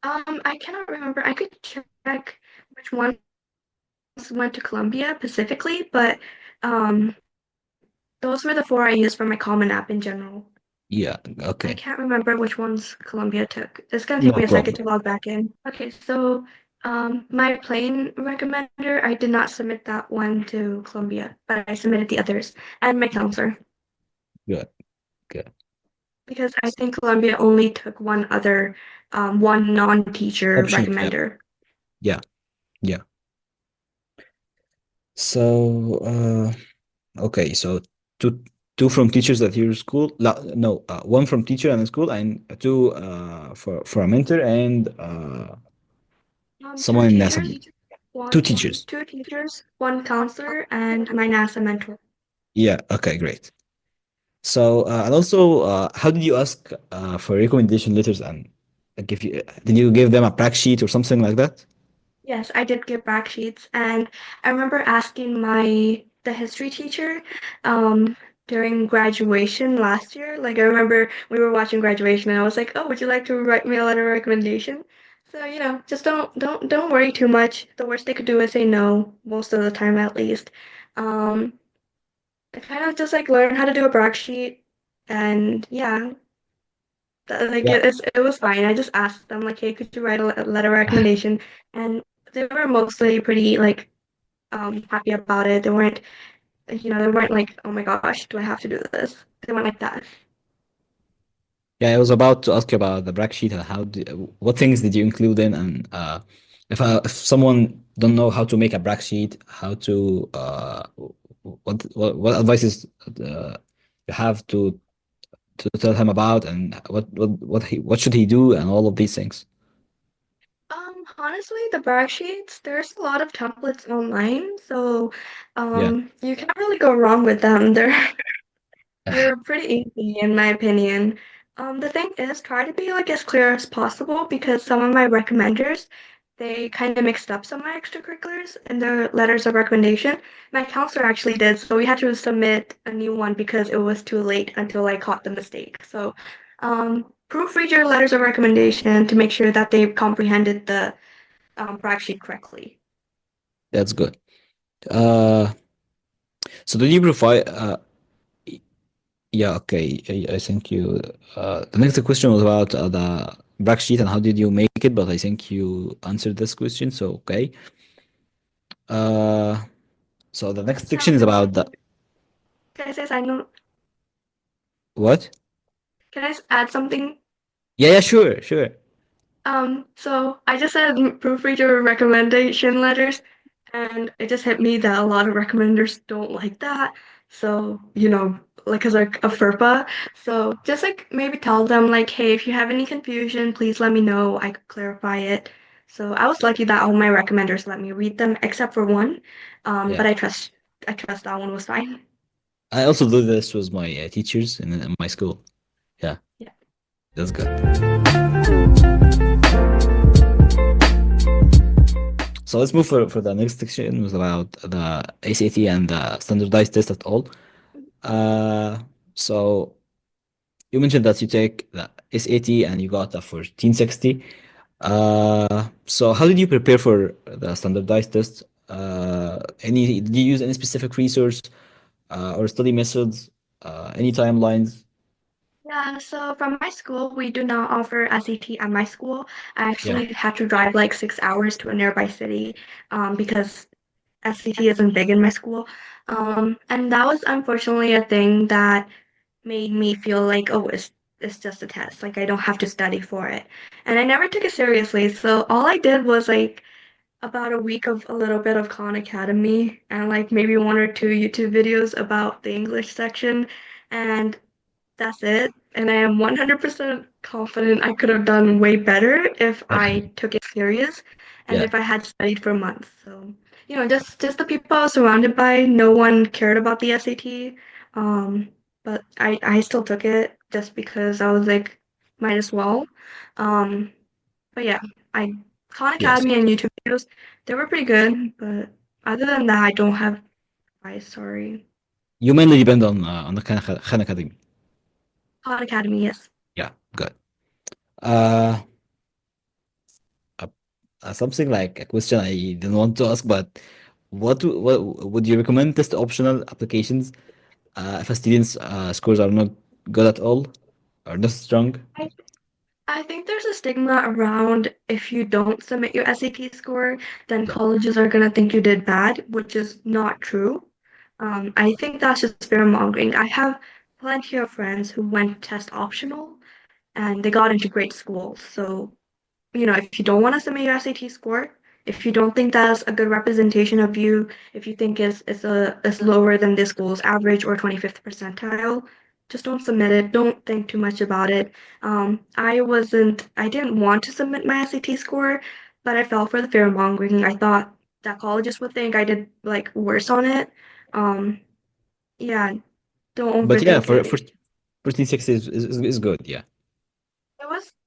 I cannot remember. I could check which ones went to Columbia specifically, but um, those were the four I used for my Common App in general. Yeah. I Okay. can't remember which ones Columbia took. It's gonna take No me a second problem. to log back in. Okay, so my plane recommender, I did not submit that one to Columbia, but I submitted the others and my counselor Good. Good. because I think Columbia only took one non-teacher Option. Yeah. recommender. Yeah. Yeah. So, okay. So two two from teachers at your school. No, one from teacher and school, and two for a mentor and Two someone in NASA. teachers, Two teachers. one counselor, and my NASA mentor. Yeah. Okay. Great. So, and also, how did you ask for recommendation letters and give you? Did you give them a prac sheet or something like that? Yes, I did get back sheets, and I remember asking the history teacher um during graduation last year. Like I remember we were watching graduation and I was like, "Oh, would you like to write me a letter of recommendation?" So, just don't worry too much. The worst they could do is say no, most of the time at least. Um, I kind of just like learned how to do a brag sheet and yeah, like Yeah. it was fine. I just asked them like, "Hey, could you write a letter of recommendation?" And they were mostly pretty like happy about it. They weren't like, "Oh my gosh, do I have to do this?" They weren't like that. Yeah, I was about to ask you about the brag sheet and what things did you include in, and if someone don't know how to make a brag sheet, how to what advices you have to to tell him about and what should he do and all of these things? Honestly, the brag sheets, there's a lot of templates online, so Yeah. you can't really go wrong with them. They're pretty easy in my opinion. The thing is, try to be like as clear as possible because some of my recommenders, they kind of mixed up some of my extracurriculars in their letters of recommendation. My counselor actually did, so we had to submit a new one because it was too late until I caught the mistake. So, proofread your letters of recommendation to make sure that they comprehended the brag sheet correctly. That's good. Uh, so did you provide? Yeah, okay. I think you. The next question was about the brag sheet and how did you make it, but I think you answered this question. So okay. Uh, so the next section is Um, about the can I say I know, what? can I add something? Yeah, yeah, sure, sure. So I just said proofread your recommendation letters, and it just hit me that a lot of recommenders don't like that. So, like as like a FERPA. So just like maybe tell them like, hey, if you have any confusion, please let me know. I could clarify it. So I was lucky that all my recommenders let me read them except for one. Yeah, But I trust that one was fine. I also do this with my teachers in my school. Yeah, Yeah. that's good. So let's move for the next section was about the ACT and the standardized test at all. Uh, so you mentioned that you take the SAT and you got a 1460. So how did you prepare for the standardized test? Did you use any specific resource or study methods? Any timelines? Yeah, so from my school, we do not offer SAT at my school. I Yeah, actually had to drive like 6 hours to a nearby city because SAT isn't big in my school. And that was unfortunately a thing that made me feel like, oh, it's just a test. Like I don't have to study for it. And I never took it seriously. So all I did was like about a week of a little bit of Khan Academy and like maybe one or two YouTube videos about the English section. And that's it. And I am 100% confident I could have done way better if I took it serious and yeah, if I had studied for months. So, just the people I was surrounded by, no one cared about the SAT. Um, but I still took it just because I was like, might as well. Um, but yeah, I Khan yes. Academy and YouTube videos, they were pretty good, but other than that, I don't have advice, sorry. You mainly depend on the Khan Academy. Khan Academy, yes. Yeah, good. Uh, uh, Something like a question I didn't want to ask, but what would you recommend test optional applications if a student's scores are not good at all or not strong? I think there's a stigma around if you don't submit your SAT score, then Yeah, colleges are going to think you did bad, which is not true. I think that's just fear-mongering. I have plenty of friends who went test optional and they got into great schools. So if you don't want to submit your SAT score, if you don't think that's a good representation of you, if you think it's lower than this school's average or 25th percentile, just don't submit it. Don't think too much about it. I didn't want to submit my SAT score, but I fell for the fear mongering. I thought that colleges would think I did like worse on it. Um, yeah, don't but yeah, overthink for it. 1460 is good. Yeah,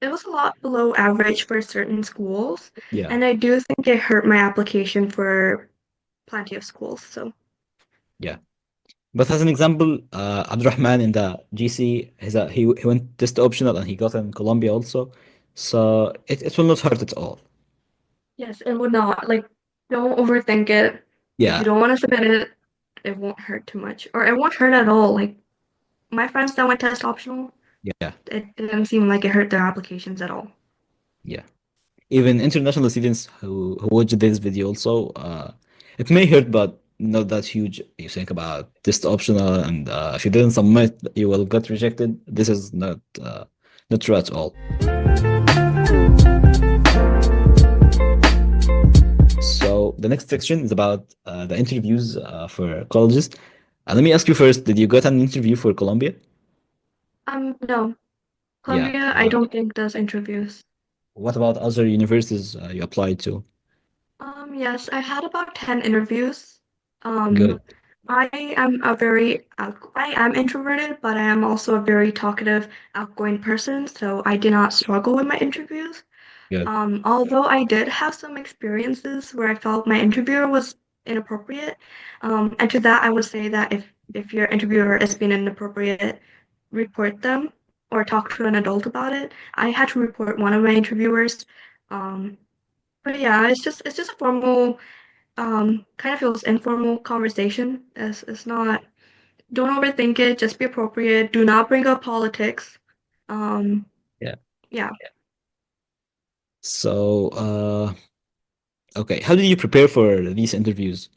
It was a lot below average for certain schools, yeah, and I do think it hurt my application for plenty of schools. So yeah. But as an example, Abdurrahman in the GC, he went test optional and he got in Colombia also. So it will not hurt at all. yes, it would not like don't overthink it. If you Yeah, don't want to submit it, it won't hurt too much, or it won't hurt at all. Like my friends that went test optional, yeah, it didn't seem like it hurt their applications at all. yeah. Even international students who watch this video also, it may hurt, but not that huge. You think about test optional, and if you didn't submit, you will get rejected. This is not true at all. So the next section is about the interviews for colleges. Let me ask you first, did you get an interview for Columbia? No, Yeah. Columbia, I don't think does interviews. What about other universities you applied to? Yes, I had about 10 interviews. Um, Good. I am introverted, but I am also a very talkative, outgoing person, so I did not struggle with my interviews. Good. Although I did have some experiences where I felt my interviewer was inappropriate, and to that I would say that if your interviewer is being inappropriate, report them or talk to an adult about it. I had to report one of my interviewers. Um, but yeah, it's just a formal, kind of feels informal conversation. It's not. Don't overthink it. Just be appropriate. Do not bring up politics. Um, Yeah. yeah. So, okay. How did you prepare for these interviews?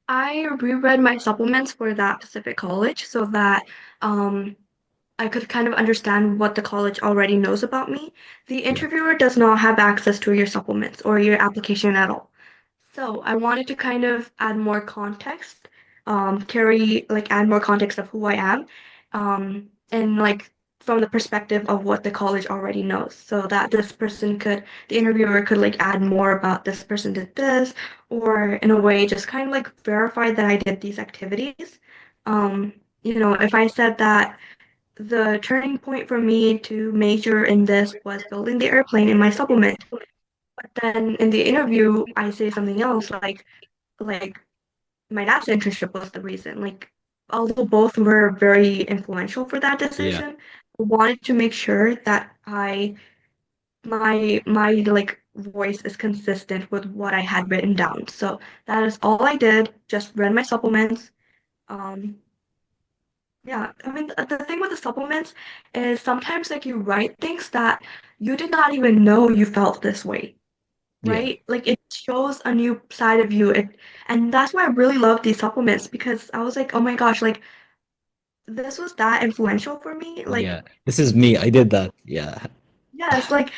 I reread my supplements for that specific college so that um, I could kind of understand what the college already knows about me. The Yeah. interviewer does not have access to your supplements or your application at all. So I wanted to kind of add more context, add more context of who I am, and like from the perspective of what the college already knows, so that the interviewer could like add more about this person did this, or in a way just kind of like verify that I did these activities. Um, if I said that the turning point for me to major in this was building the airplane in my supplement, but then in the interview I say something else like my last internship was the reason. Like, although both were very influential for that Yeah. decision, I wanted to make sure that my like voice is consistent with what I had written down. So that is all I did. Just read my supplements. Um, yeah, I mean the thing with the supplements is sometimes like you write things that you did not even know you felt this way, Yeah. right? Like it shows a new side of you. And that's why I really love these supplements because I was like, oh my gosh, like this was that influential for me. Like, Yeah. This is me. I did that. Yeah. yes, like,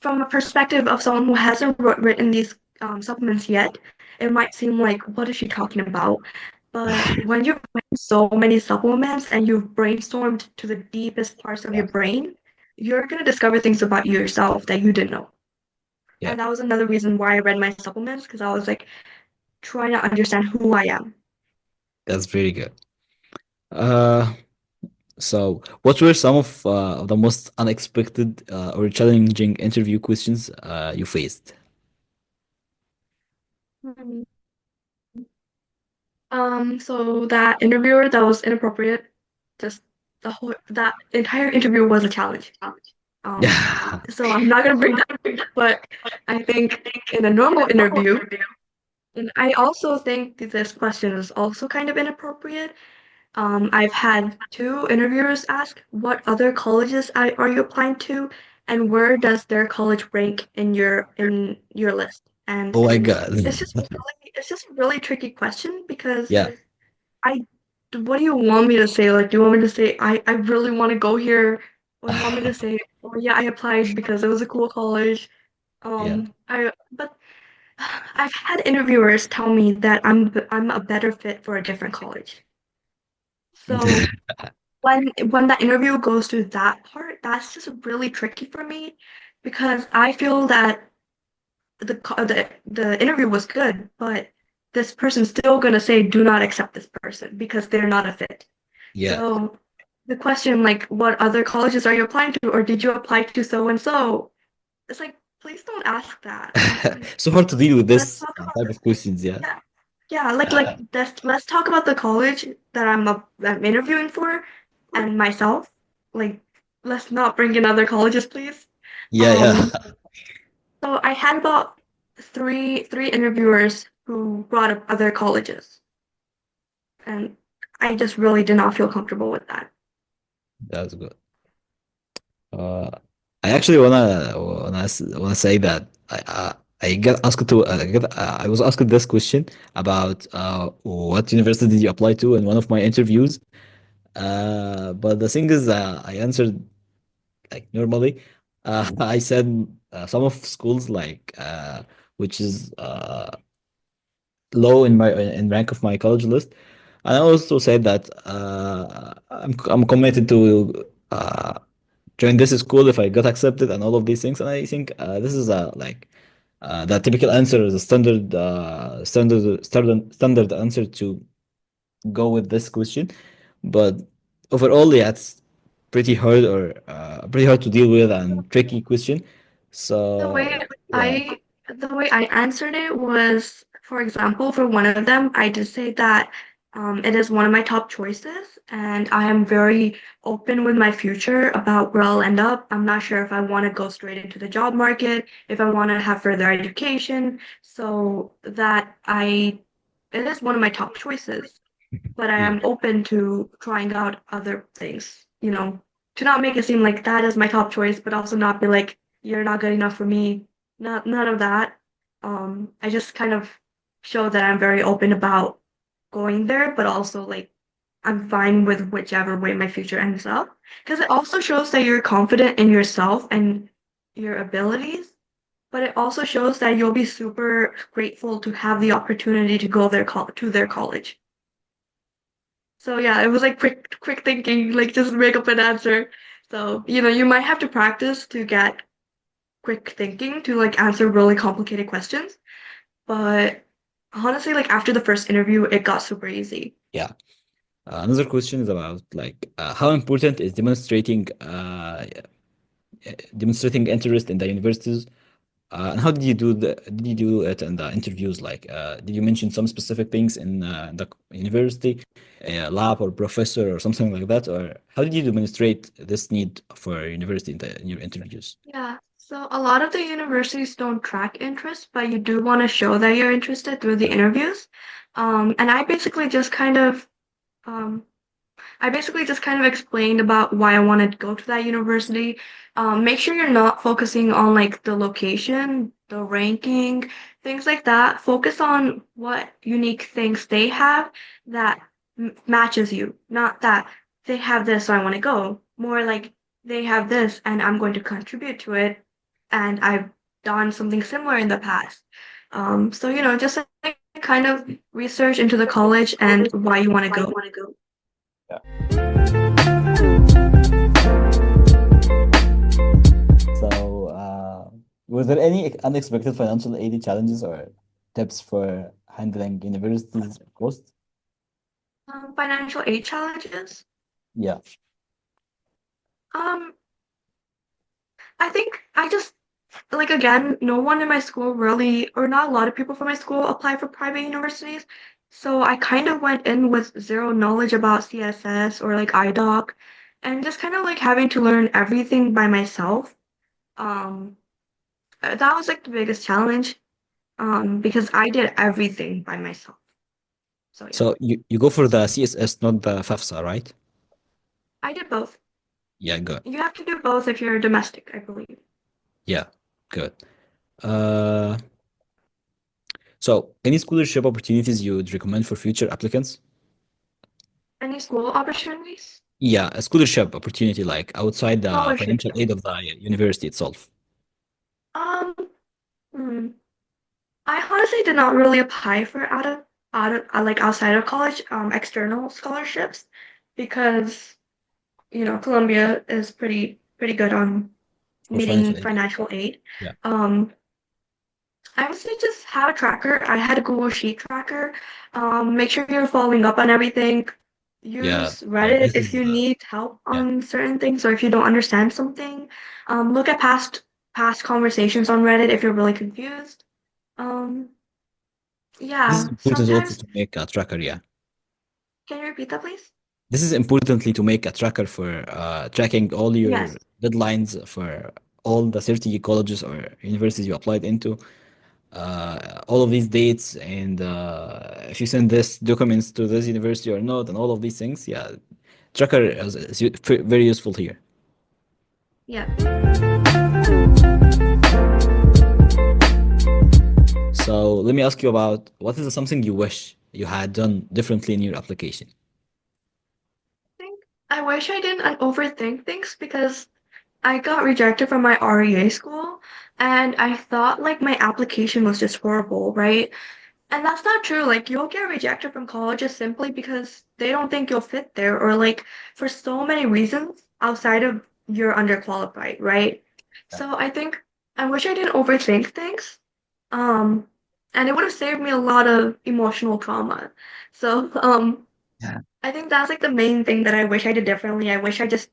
from a perspective of someone who hasn't written these supplements yet, it might seem like, what is she talking about? But when you've written so many supplements and you've brainstormed to the deepest parts of Yeah. your brain, you're gonna discover things about yourself that you didn't know. Yeah. And that was another reason why I read my supplements because I was like trying to understand who I am. That's very good. Uh, so what were some of the most unexpected or challenging interview questions you faced? Mhm. So that interviewer that was inappropriate, just that entire interview was a challenge. Um, Yeah. so I'm not gonna bring that, but I think in a normal interview, and I also think that this question is also kind of inappropriate. I've had two interviewers ask, what other colleges are you applying to, and where does their college rank in your list? And Oh my God. it's just a really tricky question because Yeah. I what do you want me to say? Like, do you want me to say I really want to go here, or do you want me to say, oh yeah, I applied because it was a cool college? Yeah. I but I've had interviewers tell me that I'm a better fit for a different college. So when that interview goes to that part, that's just really tricky for me because I feel that the interview was good, but this person's still gonna say do not accept this person because they're not a fit. Yeah. So the question like what other colleges are you applying to or did you apply to so and so? It's like please don't ask that. So hard to deal with Let's this talk about type of questions. Yeah. yeah. Yeah, like Uh, like let's talk about the college that I'm interviewing for and myself. Like let's not bring in other colleges, please. yeah. Um, Yeah. so I had about three interviewers who brought up other colleges, and I just really did not feel comfortable with that. That's good. Uh, I actually wanna say that I got asked to I was asked this question about what university did you apply to in one of my interviews. But the thing is, I answered like normally. I said some of schools like which is low in my in rank of my college list. And I also said that I'm committed to join this school if I got accepted and all of these things. And I think this is the typical answer, the standard answer to go with this question. But overall, yeah, it's pretty hard to deal with and tricky question. The So way yeah, I answered it was, for example, for one of them, I did say that it is one of my top choices, and I am very open with my future about where I'll end up. I'm not sure if I want to go straight into the job market, if I want to have further education, so that it is one of my top choices, but I yeah, am open to trying out other things, to not make it seem like that is my top choice, but also not be like, you're not good enough for me. Not none of that. I just kind of show that I'm very open about going there, but also like I'm fine with whichever way my future ends up. Because it also shows that you're confident in yourself and your abilities, but it also shows that you'll be super grateful to have the opportunity to go to their college. So yeah, it was like quick thinking, like just make up an answer. So, you might have to practice to get quick thinking to like answer really complicated questions. But honestly, like after the first interview, it got super easy. yeah. Another question is about how important is demonstrating interest in the universities, and how did you do it in the interviews? Did you mention some specific things in the university, lab or professor or something like that, or how did you demonstrate this need for university in your interviews? Yeah. So a lot of the universities don't track interest, but you do want to show that you're interested through the interviews. And um, I basically just kind of explained about why I wanted to go to that university. Make sure you're not focusing on like the location, the ranking, things like that. Focus on what unique things they have that matches you. Not that they have this, so I want to go. More like they have this, and I'm going to contribute to it, and I've done something similar in the past. So just like kind of research into the college and why you want to go. So, were there any unexpected financial aid challenges or tips for handling universities costs? Financial aid challenges. Yeah. Um, I think I just like again, no one in my school really, or not a lot of people from my school apply for private universities. So I kind of went in with zero knowledge about CSS or like iDoc, and just kind of like having to learn everything by myself. Um, that was like the biggest challenge. Because I did everything by myself. So yeah, So you go for the CSS, not the FAFSA, right? I did both. Yeah, good. You have to do both if you're domestic, I believe. Yeah, good. Uh, so any scholarship opportunities you would recommend for future applicants? Any school opportunities? Yeah, a scholarship opportunity like outside the Scholarship. financial aid of the university itself. Um, hmm. I honestly did not really apply for like outside of college external scholarships because Columbia is pretty good on For needing financial aid. financial aid. Yeah. Um, I would say just have a tracker. I had a Google Sheet tracker. Make sure you're following up on everything. Yeah. Use Reddit This if is you need help yeah. on certain things or if you don't understand something. Look at past conversations on Reddit if you're really confused. Um, This is yeah, important also sometimes. to make a tracker, yeah. Can you repeat that, please? This is importantly to make a tracker for tracking all your Yes. deadlines for all the 30 colleges or universities you applied into, all of these dates, and if you send this documents to this university or not, and all of these things. Yeah, tracker is very useful here. Yeah. So let me ask you about what is something you wish you had done differently in your application? think I wish I didn't overthink things because I got rejected from my REA school and I thought like my application was just horrible, right? And that's not true. Like you'll get rejected from colleges simply because they don't think you'll fit there or like for so many reasons outside of you're underqualified, right? So I think I wish I didn't overthink things. Um, and it would have saved me a lot of emotional trauma. So, Yeah. I think that's like the main thing that I wish I did differently. I wish I just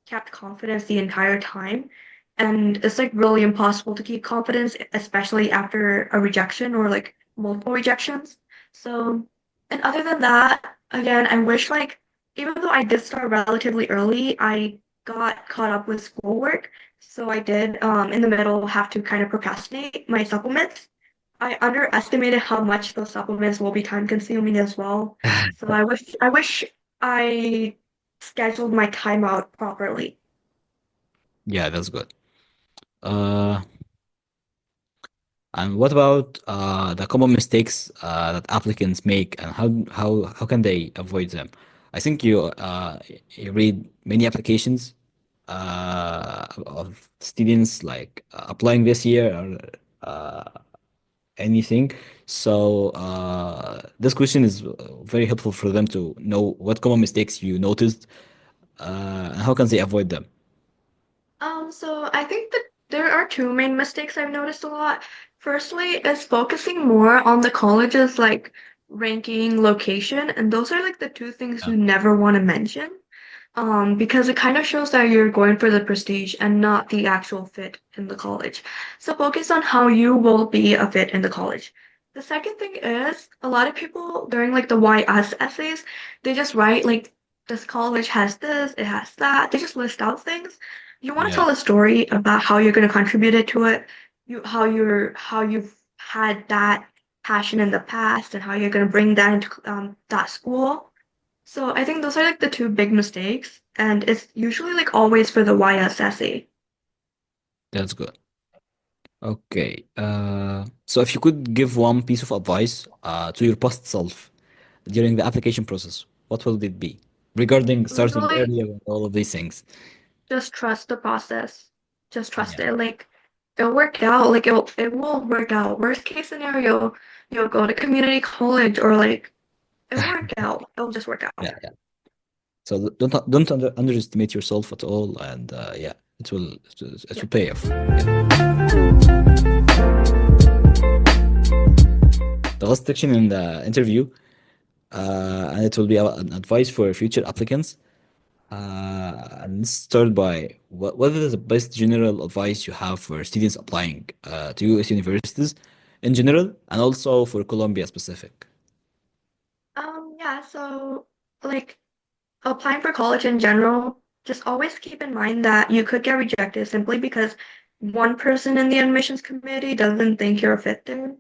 kept confidence the entire time. And it's like really impossible to keep confidence, especially after a rejection or like multiple rejections. So, and other than that, again, I wish like even though I did start relatively early, I got caught up with schoolwork. So I did in the middle have to kind of procrastinate my supplements. I underestimated how much those supplements will be time consuming as well. So I wish I scheduled my time out properly. Yeah, that's good. Uh, and what about the common mistakes that applicants make, and how can they avoid them? I think you read many applications of students like applying this year or anything. So this question is very helpful for them to know what common mistakes you noticed and how can they avoid them. So I think that there are two main mistakes I've noticed a lot. Firstly, is focusing more on the college's like ranking, location, and those are like the two things Yeah. you never want to mention. Because it kind of shows that you're going for the prestige and not the actual fit in the college. So focus on how you will be a fit in the college. The second thing is a lot of people during like the why us essays, they just write like this college has this, it has that. They just list out things. You want to Yeah, tell a story about how you're going to contribute it to it, how you've had that passion in the past and how you're going to bring that into that school. So I think those are like the two big mistakes, and it's usually like always for the YSSE. that's good. Okay. So if you could give one piece of advice to your past self during the application process, what will it be regarding starting Literally, earlier and all of these things? just trust the process. Just Yeah. trust it. Like it'll work out. Like it will work out. Worst case scenario, you'll go to community college or like it'll work out. It'll just work out. Yeah, yeah. So don't underestimate yourself at all, and yeah, it will Yep. pay off. Yeah. The last section in the interview, and it will be an advice for future applicants. And let's start by what is the best general advice you have for students applying to US universities in general, and also for Colombia specific? Yeah, so like applying for college in general, just always keep in mind that you could get rejected simply because one person in the admissions committee doesn't think you're a fit there.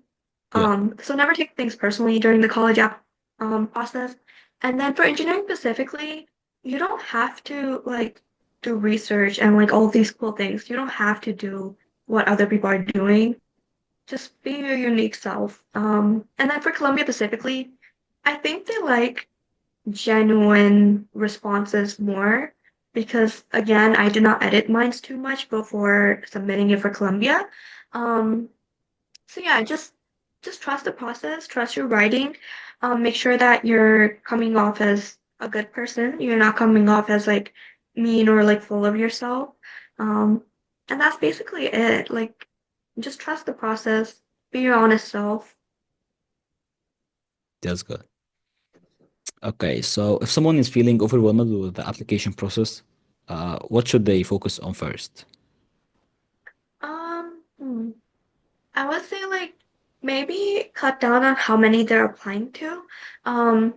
Yeah, So never take things personally during the college app process. And then for engineering specifically, you don't have to like do research and like all these cool things. You don't have to do what other people are doing. Just be your unique self. And then for Columbia specifically, I think they like genuine responses more because again, I did not edit mines too much before submitting it for Columbia. Um, so yeah, just trust the process, trust your writing. Make sure that you're coming off as a good person. You're not coming off as like mean or like full of yourself. Um, and that's basically it. Like just trust the process, be your honest self. that's good. Okay, so if someone is feeling overwhelmed with the application process, what should they focus on first? Hmm. I would say like maybe cut down on how many they're applying to. Um,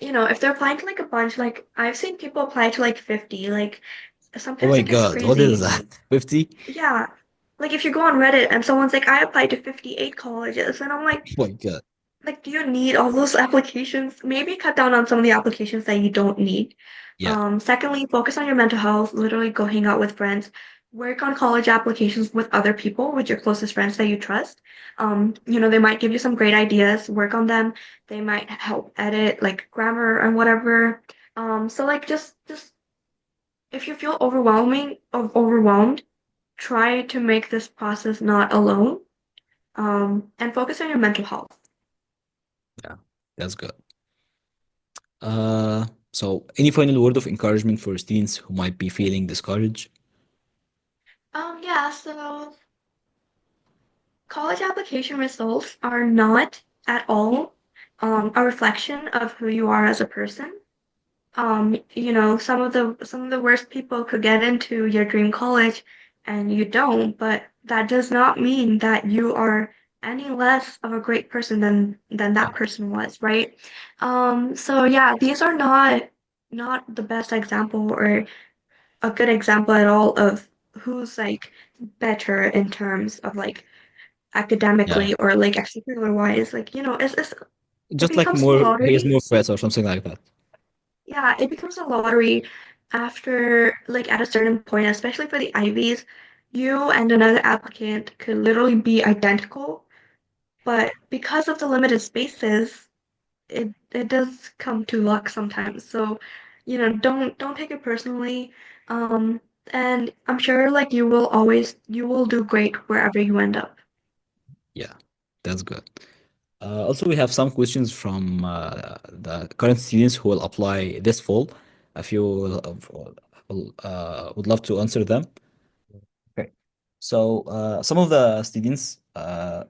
if they're applying to like a bunch, like I've seen people apply to like 50, like Oh sometimes my it gets God, what is crazy. that? 50? Yeah. Like if you go on Reddit and someone's like, I applied to 58 colleges, and I'm Oh my God. like, do you need all those applications? Maybe cut down on some of the applications that you don't need. Yeah, Secondly, focus on your mental health. Literally go hang out with friends. Work on college applications with other people, with your closest friends that you trust. They might give you some great ideas. Work on them. They might help edit like grammar and whatever. So like just if you feel overwhelmed, try to make this process not alone. And focus on your mental health. That's good. So any final word of encouragement for students who might be feeling discouraged? Yeah, so college application results are not at all a reflection of who you are as a person. Some of the worst people could get into your dream college and you don't, but that does not mean that you are any less of a great person than Yeah, that person was, right? So yeah, these are not the best example or a good example at all of who's like better in terms of like yeah. academically or like extracurricular wise. Like, it Just like becomes a more, he has lottery. more threats or something like that. Yeah, it becomes a lottery after, like, at a certain point, especially for the Ivies, you and another applicant could literally be identical, but because of the limited spaces, it does come to luck sometimes. So, don't take it personally. Um, and I'm sure like you will do great wherever you end up. Yeah, that's good. Also, we have some questions from the current students who will apply this fall. If you would love to answer them. Okay. So, some of the students,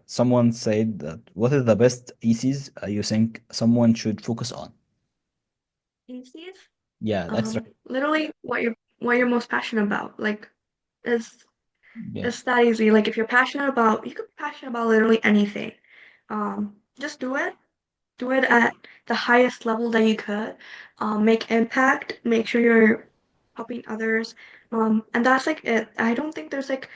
someone said that what is the best ECs you think someone should focus on? Theses, Yeah, the extra. literally what you're most passionate about. Like, it's Yeah. It's that easy. Like if you're passionate about, you could be passionate about literally anything. Just do it. Do it at the highest level that you could. Make impact. Make sure you're helping others. And that's like it. I don't think there's like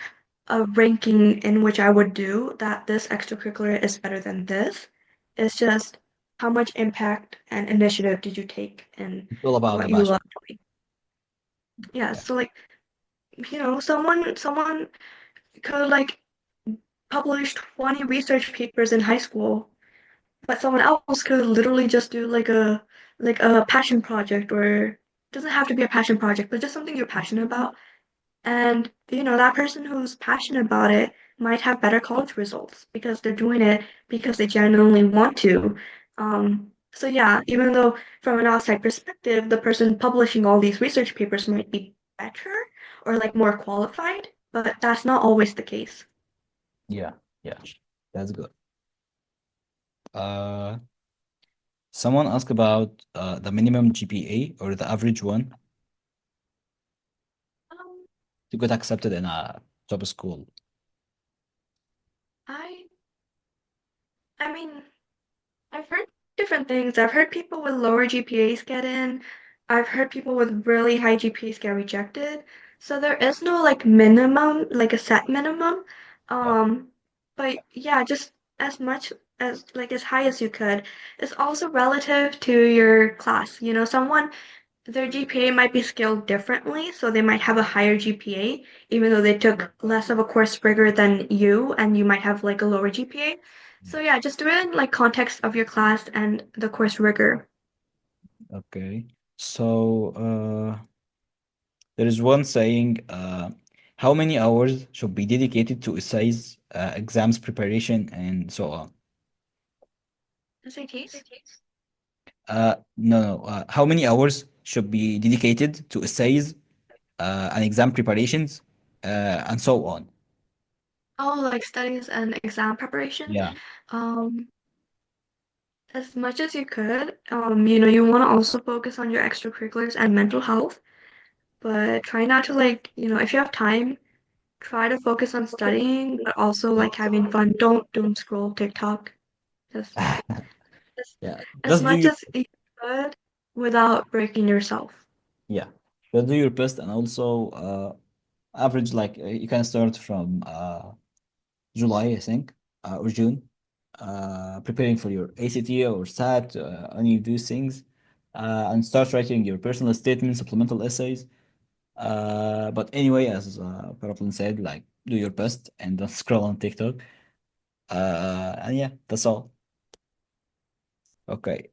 a ranking in which I would do that this extracurricular is better than this. It's just how much impact and initiative did you take in It's all about the what you passion. love doing. Yeah, Yeah. so like, someone could like published 20 research papers in high school, but someone else could literally just do like a passion project or it doesn't have to be a passion project, but just something you're passionate about. And that person who's passionate about it might have better college results because they're doing it because they genuinely want to. So yeah, even though from an outside perspective, the person publishing all these research papers might be better or like more qualified, but that's not always the case. Yeah. Yeah. That's good. Uh, Someone asked about the minimum GPA or the average one Um, to get accepted in a top school. I I mean, I've heard different things. I've heard people with lower GPAs get in. I've heard people with really high GPAs get rejected. So there is no like minimum, like a set minimum. Yeah. Um, but yeah, just as much as like as high as you could. It's also relative to your class. Their GPA might be scaled differently, so they might have a higher GPA, even though they took less of a course rigor than you, and you might have like a lower GPA. So yeah, just do it in like context of your class and the course rigor. Okay. So, there is one saying, how many hours should be dedicated to essays, exams preparation, and so on? SATs? No, no. How many hours should be dedicated to essays, and exam preparations, and so on? Oh, like studies and exam preparation. Yeah. Um, as much as you could. You want to also focus on your extracurriculars and mental health, but try not to if you have time, try to focus on studying, but also Yeah. like having fun. Don't doom scroll TikTok. Just as, Yeah. as Just do much your as you could without breaking yourself. yeah. Just do your best, and also average like you can start from July, I think, or June, preparing for your ACT or SAT, any of these things, and start writing your personal statements, supplemental essays. But anyway, as Paraplane said, like do your best and don't scroll on TikTok. And yeah, that's all. Okay.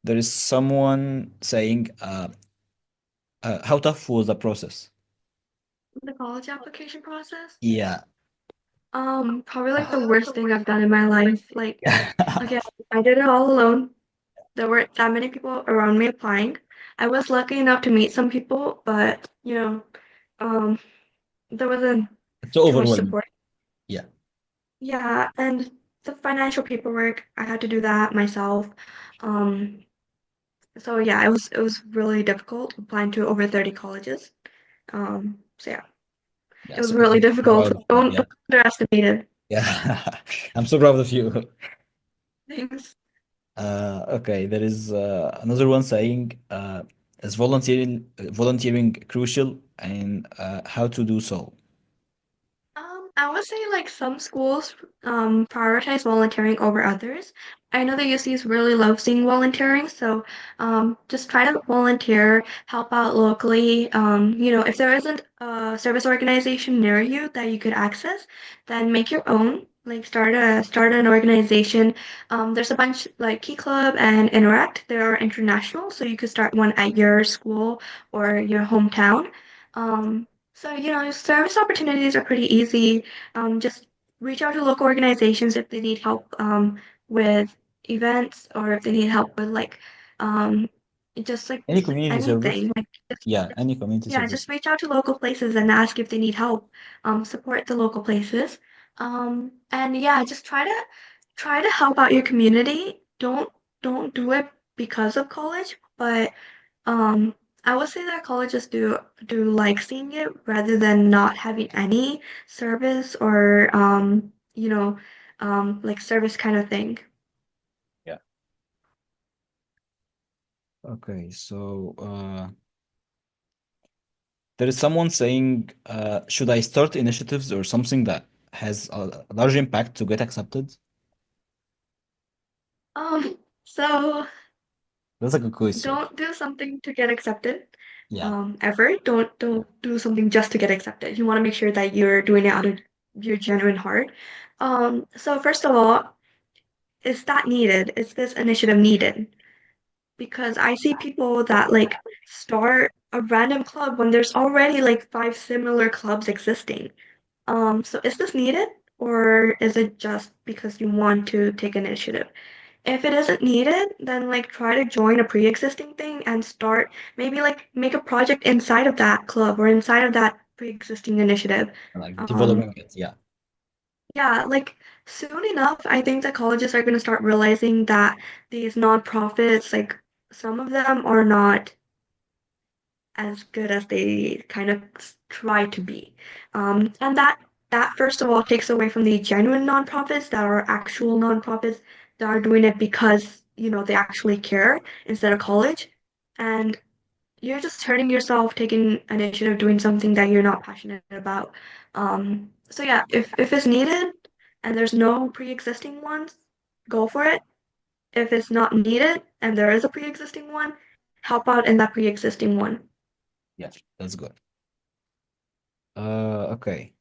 There is someone saying, how tough was the process? The college application process? Yeah. Probably like the worst thing I've done in my life. Like, again, I did it all alone. There weren't that many people around me applying. I was lucky enough to meet some people, but um, there wasn't It's so too much overwhelming. support. Yeah. Yeah, and the financial paperwork, I had to do that myself. Um, so yeah, it was really difficult applying to over 30 colleges. So yeah, Yeah. it was So really I'm so difficult. proud of you. Don't Yeah. underestimate it. Yeah. I'm so proud of you. Thanks. Okay, there is another one saying, is volunteering crucial and how to do so? I would say like some schools prioritize volunteering over others. I know the UCs really love seeing volunteering, so just try to volunteer, help out locally. If there isn't a service organization near you that you could access, then make your own. Like start an organization. There's a bunch like Key Club and Interact. They are international, so you could start one at your school or your hometown. Service opportunities are pretty easy. Just reach out to local organizations if they need help with events or if they need help with um, Any just community service? anything. Like just, Yeah, any community yeah, service. just reach out to local places and ask if they need help. Support the local places. And yeah, just try to help out your community. Don't do it because of college, but um, I would say that colleges do like seeing it rather than not having any service or like service kind of thing. Yeah. Okay, so there is someone saying, should I start initiatives or something that has a large impact to get accepted? So That's a good question. don't do something to get accepted. Yeah, Ever. Don't do something just to get accepted. You want to make sure that you're doing it out of your genuine heart. So first of all, is that needed? Is this initiative needed? Because I see people that like start a random club when there's already like five similar clubs existing. So is this needed or is it just because you want to take initiative? If it isn't needed, then like try to join a pre-existing thing and start maybe like make a project inside of that club or inside of that pre-existing initiative. like Um, developing it. Yeah, yeah, like soon enough, I think that colleges are going to start realizing that these nonprofits, like some of them are not as good as they kind of try to be. And that first of all takes away from the genuine nonprofits that are actual nonprofits that are doing it because, they actually care instead of college. And you're just hurting yourself taking initiative doing something that you're not passionate about. So yeah, if it's needed and there's no pre-existing ones, go for it. If it's not needed and there is a pre-existing one, help out in that pre-existing one. yeah, that's good. Okay.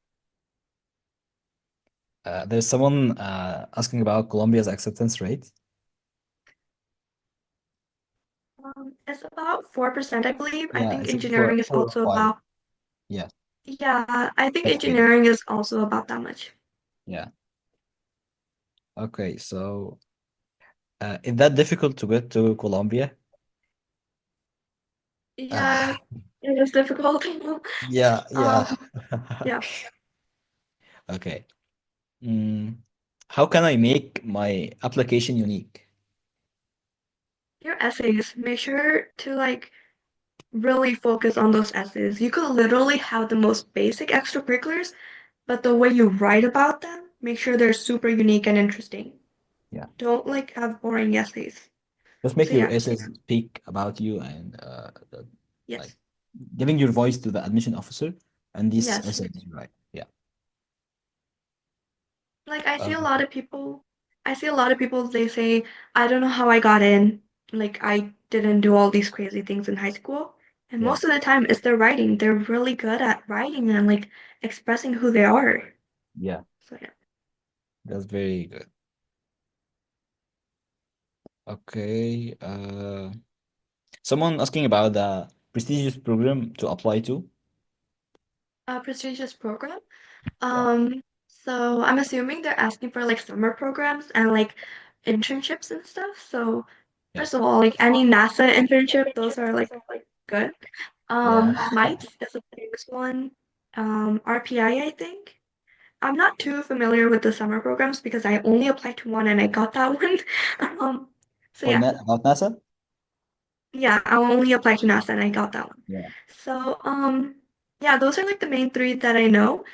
There's someone asking about Colombia's acceptance rate. It's about 4%, I believe. I Yeah, think it's for engineering is 4 or also 5. about, Yeah, yeah, I think that's great. engineering is also about that much. Yeah. Okay, so is that difficult to get to Colombia? Yeah, it is difficult. Yeah, Um, yeah. yeah, Okay. Mm, how can I make my application unique? your essays, make sure to like really focus on those essays. You could literally have the most basic extracurriculars, but the way you write about them, make sure they're super unique and interesting. Yeah. Don't like have boring essays. Just make So your yeah, essays speak about you and like yes, giving your voice to the admission officer and these yes. essays, right? Yeah. Like I see Uh, a lot of people, I see a lot of people, they say, I don't know how I got in. Like I didn't do all these crazy things in high school. And yeah. most of the time it's their writing. They're really good at writing and like expressing who they are. Yeah. So yeah. That's very good. Okay. Someone asking about the prestigious program to apply to. A prestigious program. Yeah. Um, So I'm assuming they're asking for like summer programs and like internships and stuff. So Yeah. first of all, like any NASA internship, those are like good. Yeah. MITES is the biggest one. RPI, I think. I'm not too familiar with the summer programs because I only applied to one and I got that one. Um, so For yeah, about NASA? yeah, I only applied to NASA and I got that one. Yeah. So, yeah, those are like the main three that I know.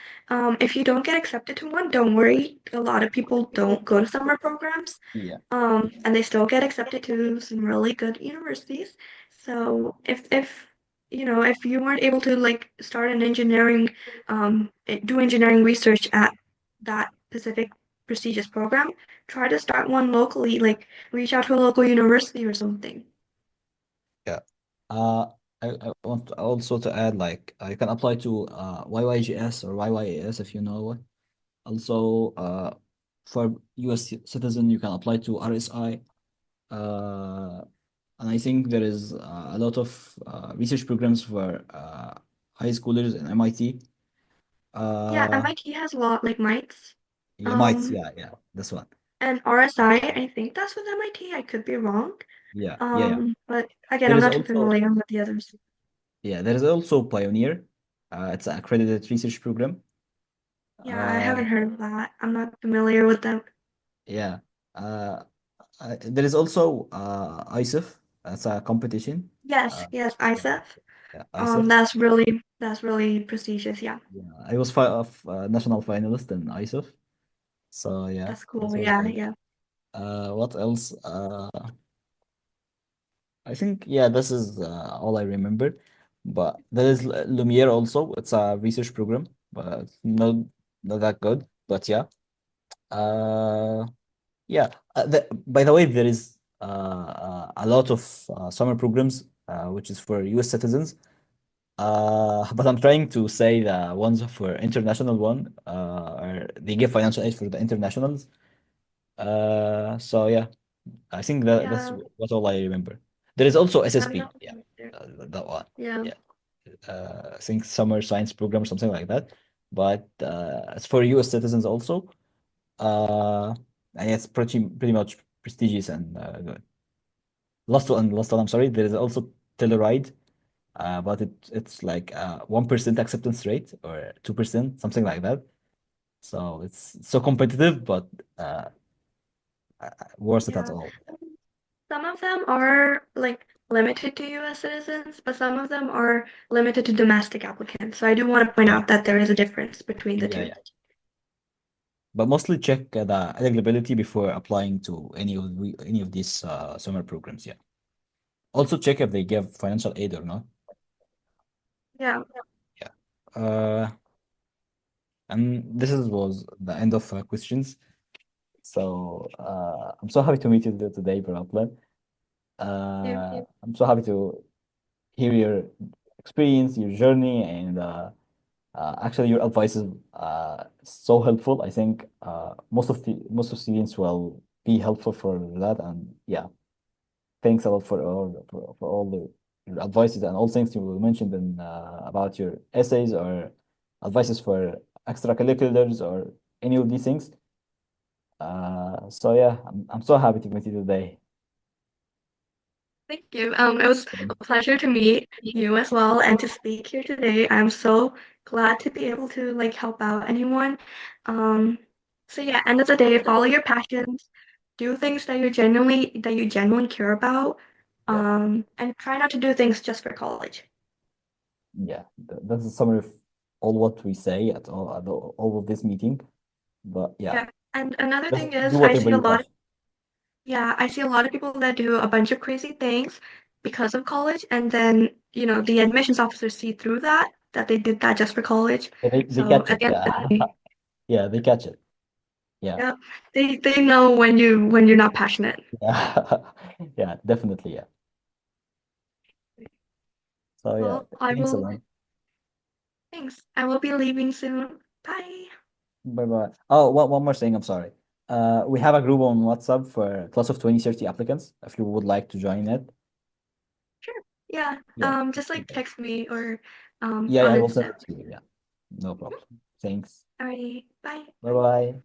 If you don't get accepted to one, don't worry. A lot of people don't go to summer programs, Yeah. and they still get accepted to some really good universities. So if you weren't able to like start an engineering, do engineering research at that specific prestigious program, try to start one locally, like reach out to a local university or something. Yeah. Uh, I want also to add like you can apply to YYGS or YYAS if you know it. Also, for US citizen, you can apply to RSI. Uh, and I think there is a lot of research programs for high schoolers in MIT. Yeah, Uh, MIT has a lot like mites. you might, Um, yeah, yeah, this one. and RSI, I think that's with MIT. I could be wrong. Yeah, yeah, yeah. But again, There I'm is not too also, familiar with the others. yeah, there is also Pioneer. It's an accredited research program. Yeah, I Uh, haven't heard of that. I'm not familiar with them. yeah. Uh, there is also ISIF. That's a competition. Yes, Uh, yes, yeah, ISEF. yeah, ISIF. That's really prestigious. Yeah, Yeah, I was national finalist in ISIF. So yeah, that's this cool. was Yeah, good. yeah. What else? I think yeah, this is all I remember. But there is Lumiere also. It's a research program, but it's not that good. But yeah, uh, yeah. By the way, there is a lot of summer programs which is for U.S. citizens. But I'm trying to say the ones for international one, they give financial aid for the internationals. So yeah, I think that's Yeah, what all I remember. There is also I'm SSP. not Yeah, familiar. that one. Yeah, Yeah, I think summer science program or something like that. But it's for U.S. citizens also. Uh, and it's pretty much prestigious and good. Last one. I'm sorry. There is also Telluride, but it's like 1% acceptance rate or 2%, something like that. So it's so competitive, but uh, worth it at yeah. all. Some of them are like limited to US citizens, but some of them are limited to domestic applicants. So I do want to point Yeah, out that there is a difference between the yeah, two. yeah. But mostly check the eligibility before applying to any of these summer programs. Yeah. Also check if they give financial aid or not. Yeah. Yeah. Uh, and was the end of questions. So I'm so happy to meet you today, Brooklyn. Yeah. I'm so happy to hear your experience, your journey, and actually your advice is so helpful. I think most of students will be helpful for that, and yeah, thanks a lot for all your advices and all things you mentioned in, about your essays or advices for extracurriculars or any of these things. So yeah, I'm so happy to meet you today. Thank you. It was a pleasure to meet you as well and to speak here today. I'm so glad to be able to like help out anyone. Um, so yeah, end of the day, follow your passions, do things that you genuinely care about, Yeah, and try not to do things just for college. yeah, that's a summary of all what we say at all of this meeting. But yeah, Yeah. And another just thing do is, whatever you passion. I see a lot of people that do a bunch of crazy things because of college, and then, the admissions officers see through that they did that just for college. Yeah, they So catch at it. the end of Yeah, the day, yeah, they catch it. Yeah, yeah, they know when you're not passionate. yeah, yeah, definitely. Yeah. So yeah, Well, I thanks a will, lot. thanks. I will be leaving soon. Bye. Bye bye. Oh, one more thing. I'm sorry. We have a group on WhatsApp for class of 2030 applicants. If you would like to join it, Sure. Yeah. yeah, Just like text me or yeah, on I will send Insta. it to you. Yeah. No problem. Thanks. Alrighty, bye. Bye bye.